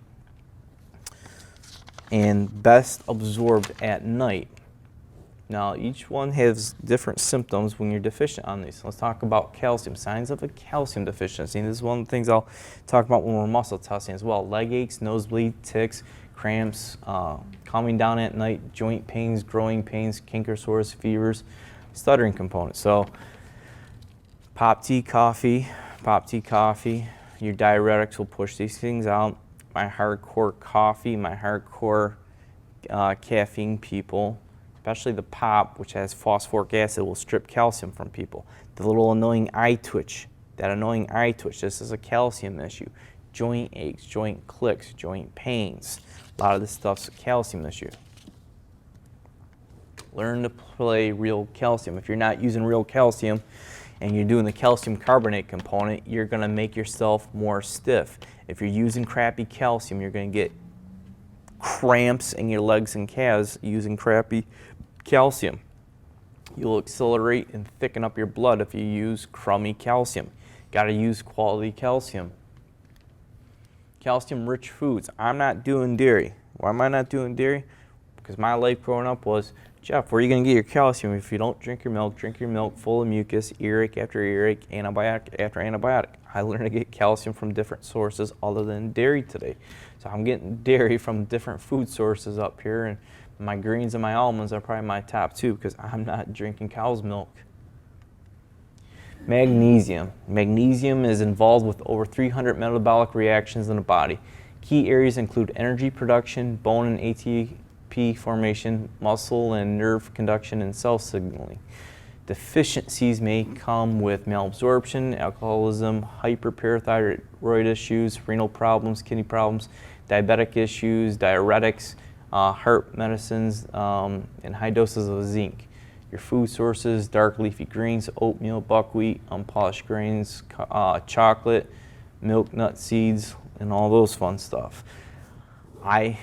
and best absorbed at night. Now, each one has different symptoms when you're deficient on these. Let's talk about calcium, signs of a calcium deficiency. And this is one of the things I'll talk about when we're muscle testing as well. Leg aches, nosebleed, tics, cramps, calming down at night, joint pains, growing pains, canker sores, fevers, stuttering components. So, pop tea, coffee, your diuretics will push these things out. My hardcore coffee, my hardcore caffeine people, especially the pop, which has phosphoric acid, will strip calcium from people. The little annoying eye twitch, this is a calcium issue. Joint aches, joint clicks, joint pains. A lot of this stuff's a calcium issue. Learn to play real calcium. If you're not using real calcium and you're doing the calcium carbonate component, you're going to make yourself more stiff. If you're using crappy calcium, you're going to get cramps in your legs and calves using crappy calcium. You'll accelerate and thicken up your blood if you use crummy calcium. Got to use quality calcium. Calcium-rich foods. I'm not doing dairy. Why am I not doing dairy? Because my life growing up was, Jeff, where are you going to get your calcium if you don't drink your milk full of mucus, earache after earache, antibiotic after antibiotic? I learned to get calcium from different sources other than dairy today. So I'm getting dairy from different food sources up here, and my greens and my almonds are probably my top two because I'm not drinking cow's milk. Magnesium. Magnesium is involved with over 300 metabolic reactions in the body. Key areas include energy production, bone and ATP formation, muscle and nerve conduction, and cell signaling. Deficiencies may come with malabsorption, alcoholism, hyperparathyroid issues, renal problems, kidney problems, diabetic issues, diuretics, heart medicines, and high doses of zinc. Your food sources: dark leafy greens, oatmeal, buckwheat, unpolished grains, chocolate, milk, nut seeds, and all those fun stuff. I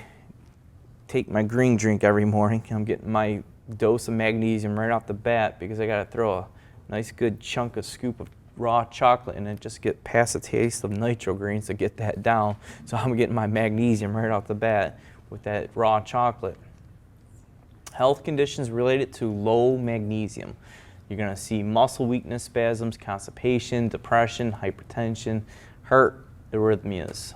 take my green drink every morning. I'm getting my dose of magnesium right off the bat because I got to throw a nice good chunk of scoop of raw chocolate in it, just get past the taste of nitro greens to get that down. So I'm getting my magnesium right off the bat with that raw chocolate. Health conditions related to low magnesium. You're going to see muscle weakness, spasms, constipation, depression, hypertension, heart arrhythmias,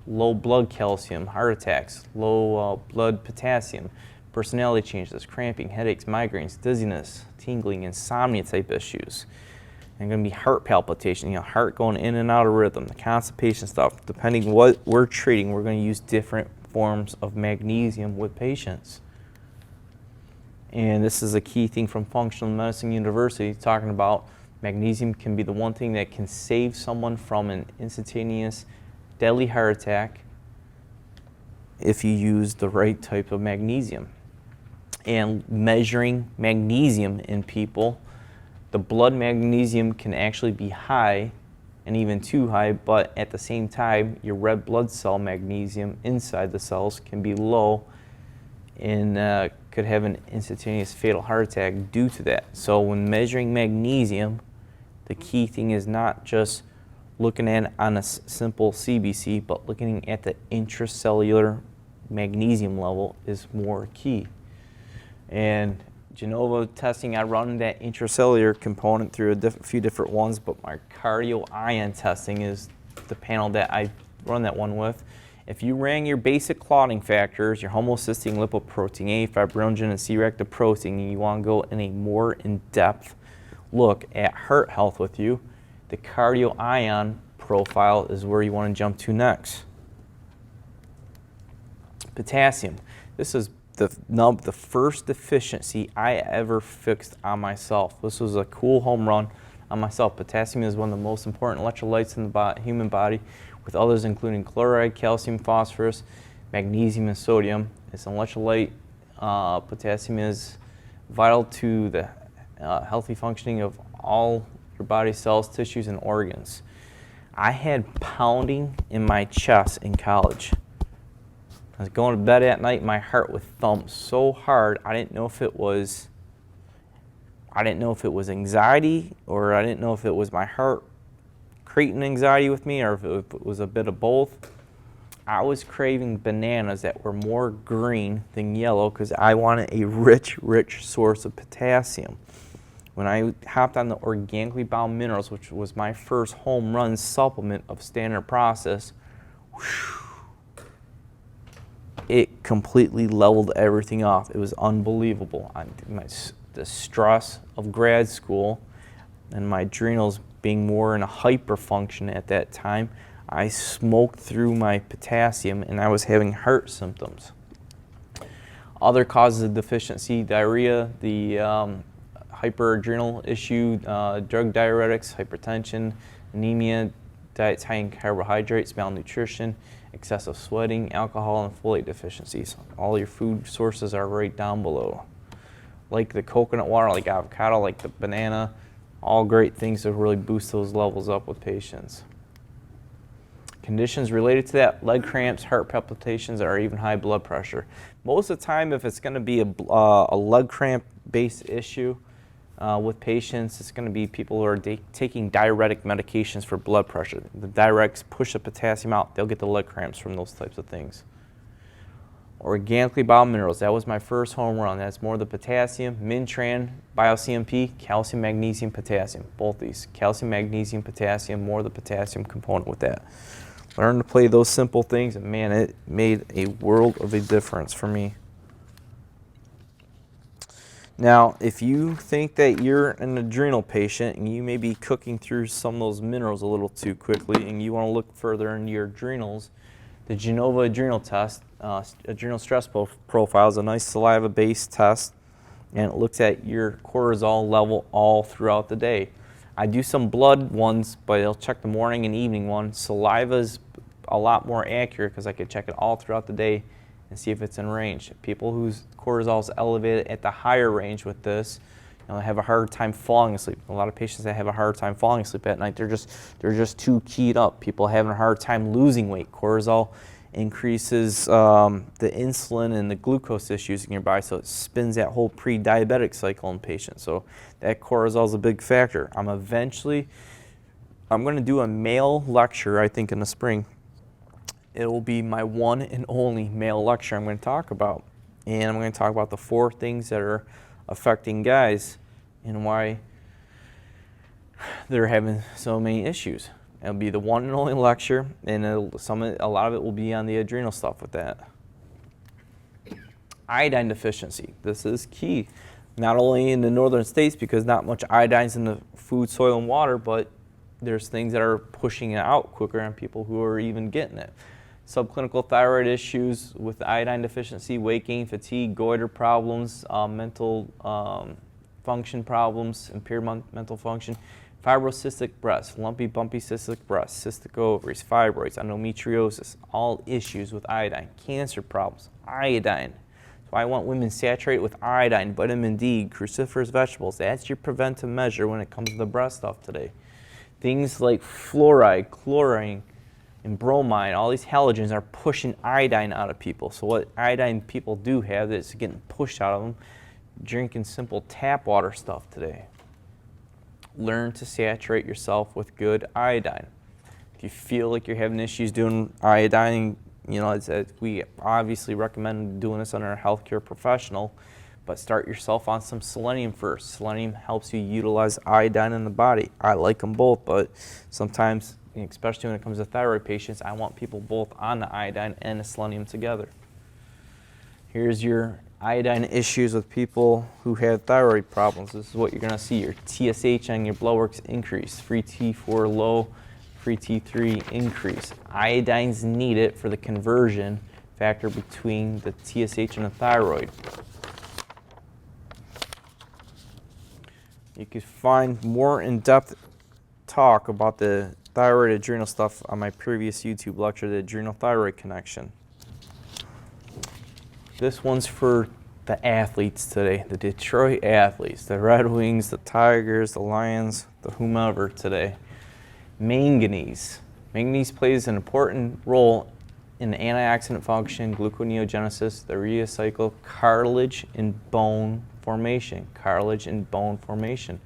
low blood calcium, heart attacks, low blood potassium, personality changes, cramping, headaches, migraines, dizziness, tingling, insomnia type issues. And going to be heart palpitation, heart going in and out of rhythm, the constipation stuff. Depending what we're treating, we're going to use different forms of magnesium with patients. And this is a key thing from Functional Medicine University, talking about magnesium can be the one thing that can save someone from an instantaneous deadly heart attack if you use the right type of magnesium. And measuring magnesium in people, the blood magnesium can actually be high and even too high, but at the same time, your red blood cell magnesium inside the cells can be low and could have an instantaneous fatal heart attack due to that. So when measuring magnesium, the key thing is not just looking at it on a simple CBC, but looking at the intracellular magnesium level is more key. And Genova testing, I run that intracellular component through a few different ones, but my cardio ion testing is the panel that I run that one with. If you ran your basic clotting factors, your homocysteine, lipoprotein A, fibrinogen, and C-reactive protein, and you want to go in a more in-depth look at heart health with you, the cardio ion profile is where you want to jump to next. Potassium. This is the first deficiency I ever fixed on myself. This was a cool home run on myself. Potassium is one of the most important electrolytes in the human body, with others including chloride, calcium, phosphorus, magnesium, and sodium. It's an electrolyte. Potassium is vital to the healthy functioning of all your body cells, tissues, and organs. I had pounding in my chest in college. I was going to bed at night, my heart would thump so hard, I didn't know if it was anxiety, or I didn't know if it was my heart creating anxiety with me or if it was a bit of both, I was craving bananas that were more green than yellow because I wanted a rich, rich source of potassium. When I hopped on the organically bound minerals, which was my first home run supplement of standard process, it completely leveled everything off. It was unbelievable. The stress of grad school and my adrenals being more in a hyperfunction at that time, I smoked through my potassium and I was having heart symptoms. Other causes of deficiency: diarrhea, the hyperadrenal issue, drug diuretics, hypertension, anemia, diets high in carbohydrates, malnutrition, excessive sweating, alcohol, and folate deficiencies. All your food sources are right down below. Like the coconut water, like avocado, like the banana, all great things to really boost those levels up with patients. Conditions related to that: leg cramps, heart palpitations, or even high blood pressure. Most of the time, if it's going to be a leg cramp based issue with patients, it's going to be people who are taking diuretic medications for blood pressure. The diuretics push the potassium out, they'll get the leg cramps from those types of things. Organically bound minerals, that was my first home run. That's more the potassium, Mintran, BioCMP, calcium, magnesium, potassium. Both these, calcium, magnesium, potassium, more the potassium component with that. Learn to play those simple things, and man, it made a world of a difference for me. Now, if you think that you're an adrenal patient and you may be cooking through some of those minerals a little too quickly and you want to look further into your adrenals, the Genova adrenal test, adrenal stress profile, is a nice saliva-based test, and it looks at your cortisol level all throughout the day. I do some blood ones, but I'll check the morning and evening one. Saliva's a lot more accurate because I could check it all throughout the day and see if it's in range. People whose cortisol is elevated at the higher range with this, have a hard time falling asleep. A lot of patients that have a hard time falling asleep at night, they're just too keyed up. People having a hard time losing weight. Cortisol increases the insulin and the glucose issues in your body, so it spins that whole pre-diabetic cycle in patients. So that cortisol is a big factor. I'm going to do a male lecture, I think, in the spring. It will be my one and only male lecture I'm going to talk about. And I'm going to talk about the 4 things that are affecting guys and why they're having so many issues. It'll be the one and only lecture, and a lot of it will be on the adrenal stuff with that. Iodine deficiency. This is key, not only in the northern states because not much iodine is in the food, soil, and water, but there's things that are pushing it out quicker on people who are even getting it. Subclinical thyroid issues with iodine deficiency, weight gain, fatigue, goiter problems, mental function problems, impaired mental function, fibrocystic breasts, lumpy, bumpy cystic breasts, cystic ovaries, fibroids, endometriosis, all issues with iodine. Cancer problems, iodine. So I want women saturated with iodine, vitamin D, cruciferous vegetables. That's your preventive measure when it comes to the breast stuff today. Things like fluoride, chlorine, and bromine, all these halogens are pushing iodine out of people. So what iodine people do have that's getting pushed out of them, drinking simple tap water stuff today. Learn to saturate yourself with good iodine. If you feel like you're having issues doing iodine, we obviously recommend doing this under a healthcare professional, but start yourself on some selenium first. Selenium helps you utilize iodine in the body. I like them both, but sometimes, especially when it comes to thyroid patients, I want people both on the iodine and the selenium together. Here's your iodine issues with people who have thyroid problems. This is what you're going to see. Your TSH on your blood work's increase. Free T4 low, free T3 increase. Iodine's needed for the conversion factor between the TSH and the thyroid. You can find more in-depth talk about the thyroid adrenal stuff on my previous YouTube lecture, the Adrenal-Thyroid Connection. This one's for the athletes today, the Detroit athletes, the Red Wings, the Tigers, the Lions, the whomever today. Manganese. Manganese plays an important role in the antioxidant function, gluconeogenesis, the urea cycle, cartilage and bone formation. Cartilage and bone formation.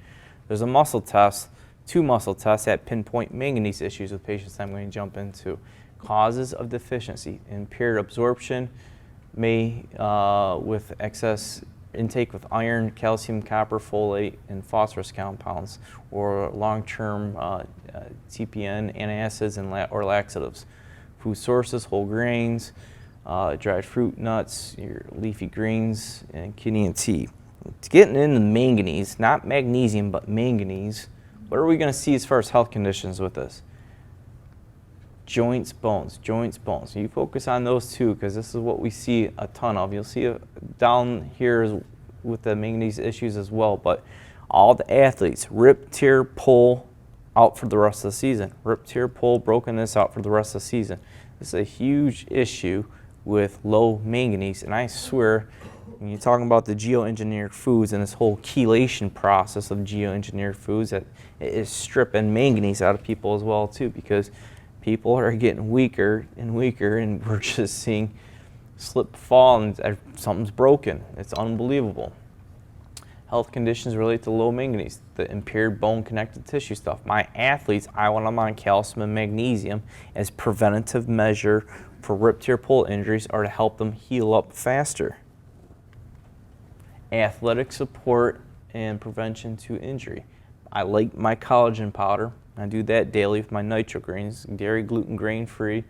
There's a muscle test 2 muscle tests that pinpoint manganese issues with patients I'm going to jump into. Causes of deficiency: impaired absorption may with excess intake with iron, calcium, copper, folate, and phosphorus compounds, or long-term TPN, antacids, and or laxatives. Food sources: whole grains, dried fruit, nuts, your leafy greens, and kidney and tea. It's getting into manganese, not magnesium, but manganese. What are we going to see as far as health conditions with this? Joints, bones, joints, bones. You focus on those two because this is what we see a ton of. You'll see it down here with the manganese issues as well, but all the athletes, rip, tear, pull, out for the rest of the season. Rip, tear, pull, brokenness, out for the rest of the season. This is a huge issue with low manganese, and I swear, when you're talking about the geoengineered foods and this whole chelation process of geoengineered foods, that it is stripping manganese out of people as well too, because people are getting weaker and weaker, and we're just seeing slip, fall, and something's broken. It's unbelievable. Health conditions relate to low manganese, the impaired bone connective tissue stuff. My athletes, I want them on calcium and magnesium as preventative measure for rip, tear, pull injuries, or to help them heal up faster. Athletic support and prevention to injury. I like my collagen powder. I do that daily with my nitro grains, dairy, gluten, grain-free.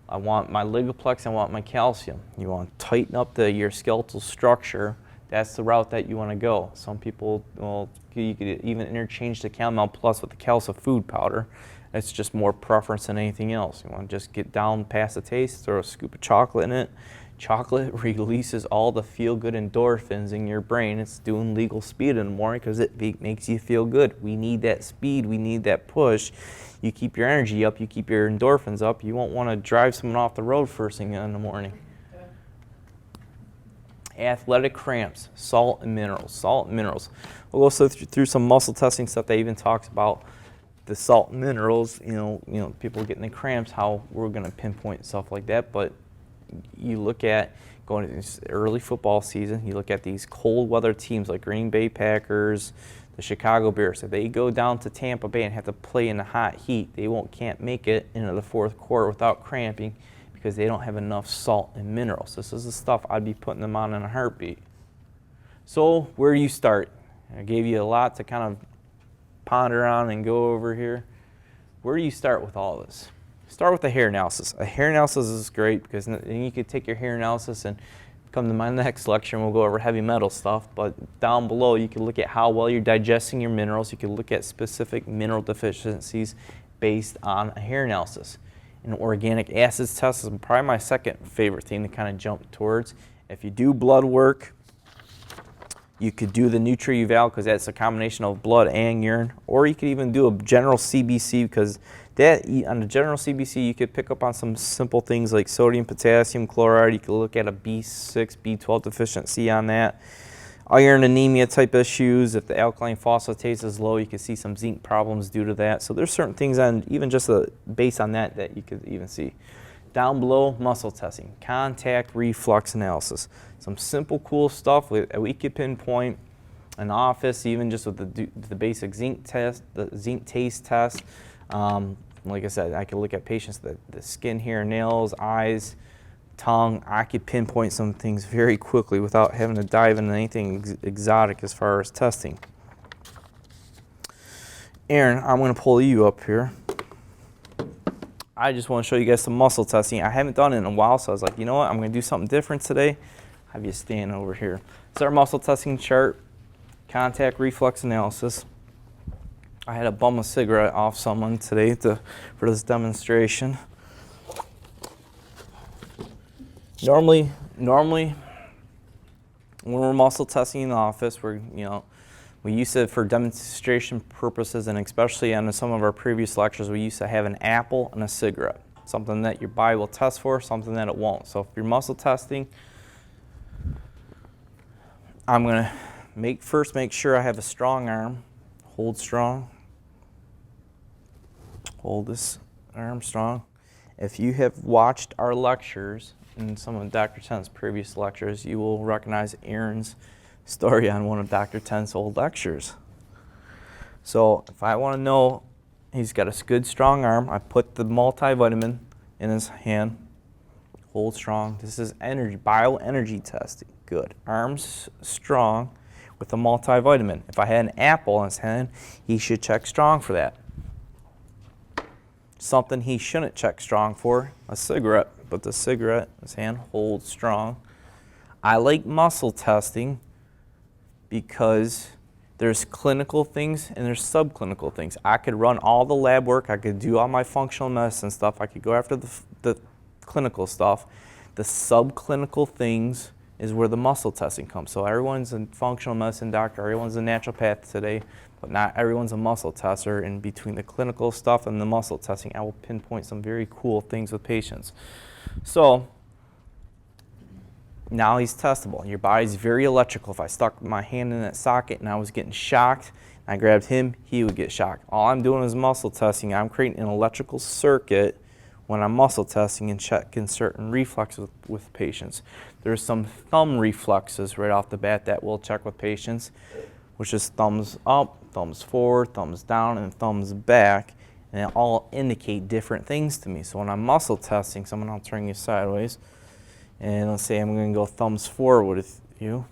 I want my ligoplex, I want my calcium. You want to tighten up your skeletal structure. That's the route that you want to go. Some people, well, you could even interchange the Calmel Plus with the Calcium food powder. It's just more preference than anything else. You want to just get down past the taste, throw a scoop of chocolate in it. Chocolate releases all the feel-good endorphins in your brain. It's doing legal speed in the morning because it makes you feel good. We need that speed. We need that push. You keep your energy up. You keep your endorphins up. You won't want to drive someone off the road first thing in the morning. Athletic cramps, salt and minerals. Salt and minerals. We'll go through some muscle testing stuff that even talks about the salt and minerals. You know, people getting the cramps, how we're going to pinpoint stuff like that. But you look at going to this early football season, you look at these cold weather teams like Green Bay Packers, the Chicago Bears. If they go down to Tampa Bay and have to play in the hot heat, they can't make it into the fourth quarter without cramping because they don't have enough salt and minerals. This is the stuff I'd be putting them on in a heartbeat. So where do you start? I gave you a lot to kind of ponder on and go over here. Where do you start with all this? Start with a hair analysis. A hair analysis is great because then you could take your hair analysis and come to my next lecture and we'll go over heavy metal stuff. But down below you can look at how well you're digesting your minerals. You can look at specific mineral deficiencies based on a hair analysis. An organic acids test is probably my second favorite thing to kind of jump towards. If you do blood work, you could do the NUTRAEVAL because that's a combination of blood and urine, or you could even do a general CBC because that on the general CBC you could pick up on some simple things like sodium, potassium, chloride. You could look at a B6, B12 deficiency on that. Iron anemia type issues. If the alkaline phosphatase is low, you can see some zinc problems due to that. So there's certain things on even just based on that you could even see. Down below, muscle testing, contact reflux analysis. Some simple, cool stuff we could pinpoint in the office, even just with the basic zinc test, the zinc taste test. Like I said, I could look at patients, the skin, hair, nails, eyes, tongue. I could pinpoint some things very quickly without having to dive into anything exotic as far as testing. Aaron, I'm going to pull you up here. I just want to show you guys some muscle testing. I haven't done it in a while, so I was like, you know what, I'm going to do something different today. Have you stand over here. It's our muscle testing chart, contact reflux analysis. I had to bum a cigarette off someone today for this demonstration. Normally, when we're muscle testing in the office, we used to, for demonstration purposes, and especially on some of our previous lectures, we used to have an apple and a cigarette. Something that your body will test for, something that it won't. So if you're muscle testing, I'm going to first make sure I have a strong arm. Hold strong. Hold this arm strong. If you have watched our lectures in some of Dr. Tent's previous lectures, you will recognize Aaron's story on one of Dr. Tent's old lectures. So if I want to know he's got a good strong arm, I put the multivitamin in his hand. Hold strong. This is energy, bioenergy testing. Good. Arms strong with a multivitamin. If I had an apple in his hand, he should check strong for that. Something he shouldn't check strong for, a cigarette. Put the cigarette in his hand, hold strong. I like muscle testing because there's clinical things and there's subclinical things. I could run all the lab work, I could do all my functional medicine stuff, I could go after the clinical stuff. The subclinical things is where the muscle testing comes. So everyone's a functional medicine doctor, everyone's a naturopath today, but not everyone's a muscle tester. And between the clinical stuff and the muscle testing, I will pinpoint some very cool things with patients. So now he's testable. Your body's very electrical. If I stuck my hand in that socket and I was getting shocked, and I grabbed him, he would get shocked. All I'm doing is muscle testing. I'm creating an electrical circuit when I'm muscle testing and checking certain reflexes with patients. There's some thumb reflexes right off the bat that we'll check with patients, which is thumbs up, thumbs forward, thumbs down, and thumbs back. And they all indicate different things to me. So when I'm muscle testing someone, I'll turn you sideways. And let's say I'm going to go thumbs forward with you.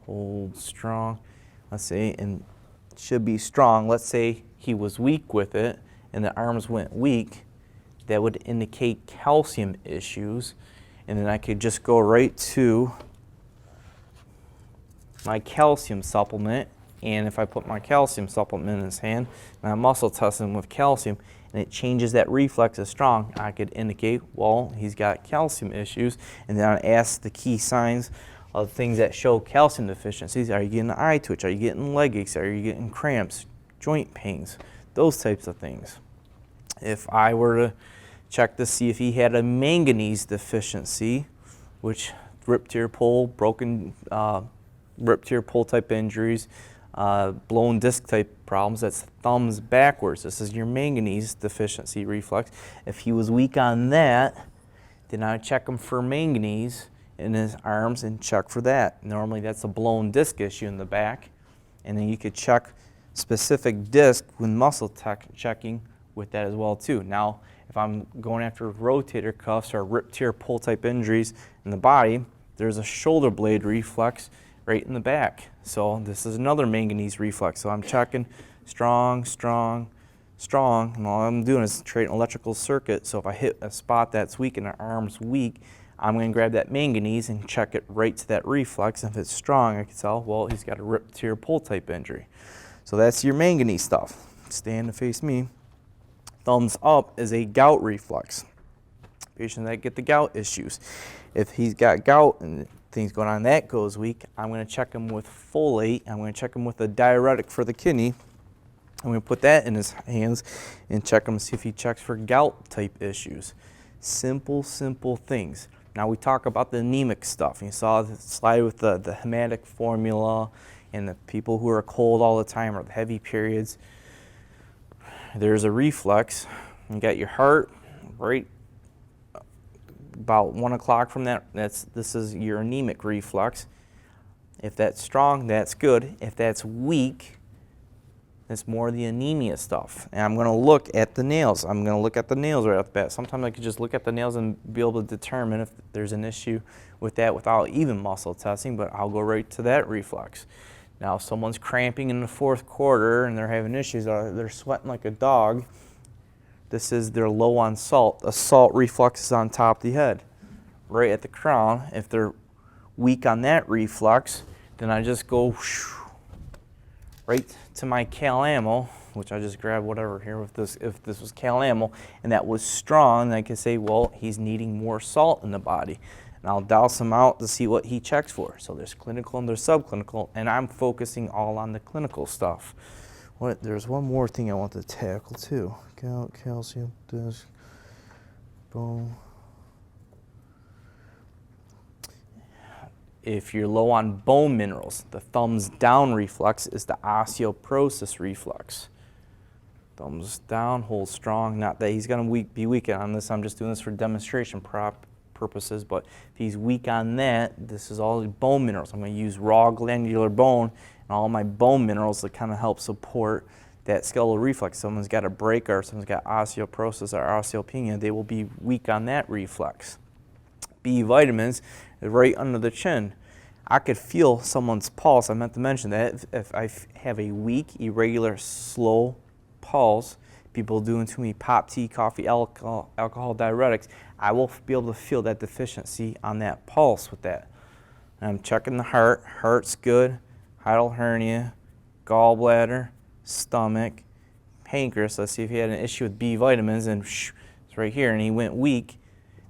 Hold strong. Let's say, and it should be strong. Let's say he was weak with it and the arms went weak. That would indicate calcium issues. And then I could just go right to my calcium supplement. And if I put my calcium supplement in his hand and I muscle test him with calcium and it changes that reflex as strong, I could indicate, well, he's got calcium issues. And then I ask the key signs of things that show calcium deficiencies. Are you getting eye twitch? Are you getting leg aches? Are you getting cramps, joint pains? Those types of things. If I were to check to see if he had a manganese deficiency, which rip tear pull, broken rip tear pull type injuries, blown disc type problems, that's thumbs backwards. This is your manganese deficiency reflex. If he was weak on that, then I would check him for manganese in his arms and check for that. Normally that's a blown disc issue in the back. And then you could check specific disc with muscle checking with that as well too. Now, if I'm going after rotator cuffs or rip tear pull type injuries in the body, there's a shoulder blade reflex right in the back. So this is another manganese reflex. So I'm checking strong, strong, strong, and all I'm doing is create an electrical circuit. So if I hit a spot that's weak and the arm's weak, I'm going to grab that manganese and check it right to that reflex. And if it's strong, I can tell, well, he's got a rip tear pull type injury. So that's your manganese stuff. Stand and face me. Thumbs up is a gout reflex. Patients that get the gout issues. If he's got gout and things going on that goes weak, I'm going to check him with folate. I'm going to check him with a diuretic for the kidney. I'm going to put that in his hands and check him to see if he checks for gout type issues. Simple, simple things. Now we talk about the anemic stuff. You saw the slide with the hematic formula and the people who are cold all the time or the heavy periods. There's a reflex. You got your heart right about 1 o'clock from that. This is your anemic reflex. If that's strong, that's good. If that's weak, that's more the anemia stuff. And I'm going to look at the nails. I'm going to look at the nails right off the bat. Sometimes I could just look at the nails and be able to determine if there's an issue with that without even muscle testing, but I'll go right to that reflex. Now, if someone's cramping in the fourth quarter and they're having issues, they're sweating like a dog, this is they're low on salt. The salt reflex is on top of the head, right at the crown. If they're weak on that reflex, then I just go right to my Cal-Amyl, which I just grabbed whatever here with this. If this was Cal-Amyl and that was strong, then I can say, well, he's needing more salt in the body. And I'll douse him out to see what he checks for. So there's clinical and there's subclinical, and I'm focusing all on the clinical stuff. There's one more thing I want to tackle too. Gout, calcium, disc, bone. If you're low on bone minerals, the thumbs down reflex is the osteoporosis reflex. Thumbs down, hold strong. Not that he's going to be weak on this. I'm just doing this for demonstration purposes, but if he's weak on that, this is all bone minerals. I'm going to use raw glandular bone. all my bone minerals that kind of help support that skeletal reflex. Someone's got a break or someone's got osteoporosis or osteopenia, they will be weak on that reflex. B vitamins is right under the chin. I could feel someone's pulse. I meant to mention that if I have a weak, irregular, slow pulse, people doing too many pop, tea, coffee, alcohol diuretics, I will be able to feel that deficiency on that pulse with that. And I'm checking the heart. Heart's good. Hiatal hernia, gallbladder, stomach, pancreas. Let's see if he had an issue with B vitamins, and it's right here, and he went weak.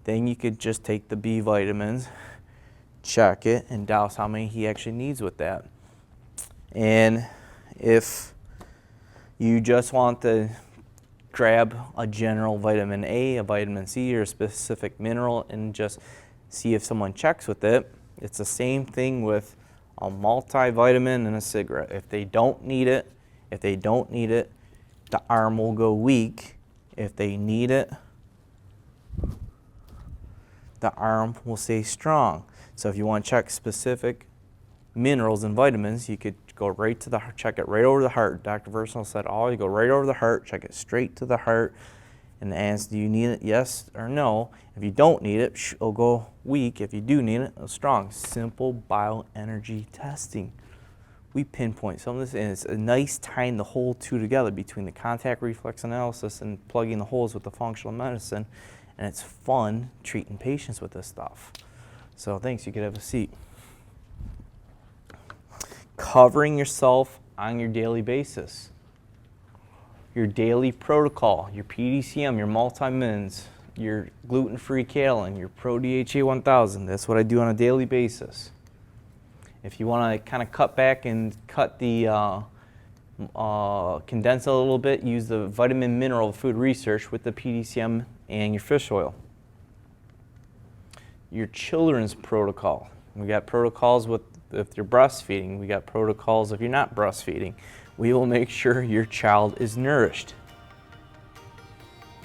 Then you could just take the B vitamins, check it, and douse how many he actually needs with that. And if you just want to grab a general vitamin A, a vitamin C, or a specific mineral and just see if someone checks with it, it's the same thing with a multivitamin and a cigarette. If they don't need it, the arm will go weak. If they need it, the arm will stay strong. So if you want to check specific minerals and vitamins, you could go right to the heart, check it right over the heart. Dr. Versnell said, you go right over the heart, check it straight to the heart, and ask, do you need it, yes or no? If you don't need it, it'll go weak. If you do need it, it'll strong. Simple bioenergy testing. We pinpoint some of this, and it's a nice tying the whole two together between the contact reflex analysis and plugging the holes with the functional medicine, and it's fun treating patients with this stuff. So thanks, you could have a seat. Covering yourself on your daily basis. Your daily protocol, your PDCM, your multi-mins, your gluten-free kaolin, your Pro-DHA 1000. That's what I do on a daily basis. If you want to kind of cut back and cut the condense it a little bit, use the vitamin mineral food research with the PDCM and your fish oil. Your children's protocol. We got protocols with if you're breastfeeding. We got protocols if you're not breastfeeding. We will make sure your child is nourished.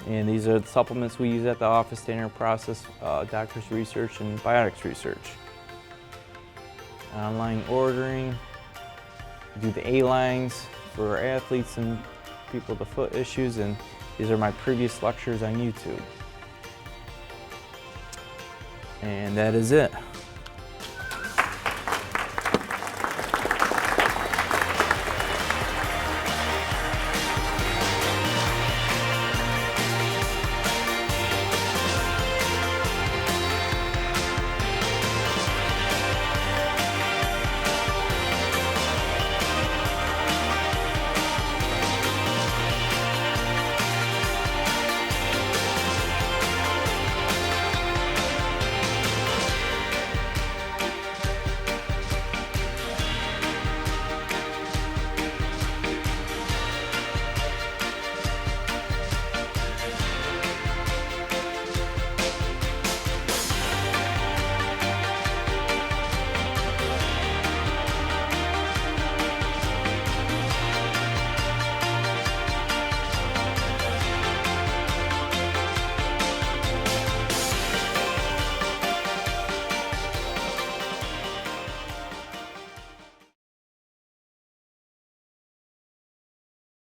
And these are the supplements we use at the office, standard process, doctor's research, and biotics research. Online ordering. We do the A-lines for athletes and people with the foot issues, and these are my previous lectures on YouTube. And that is it.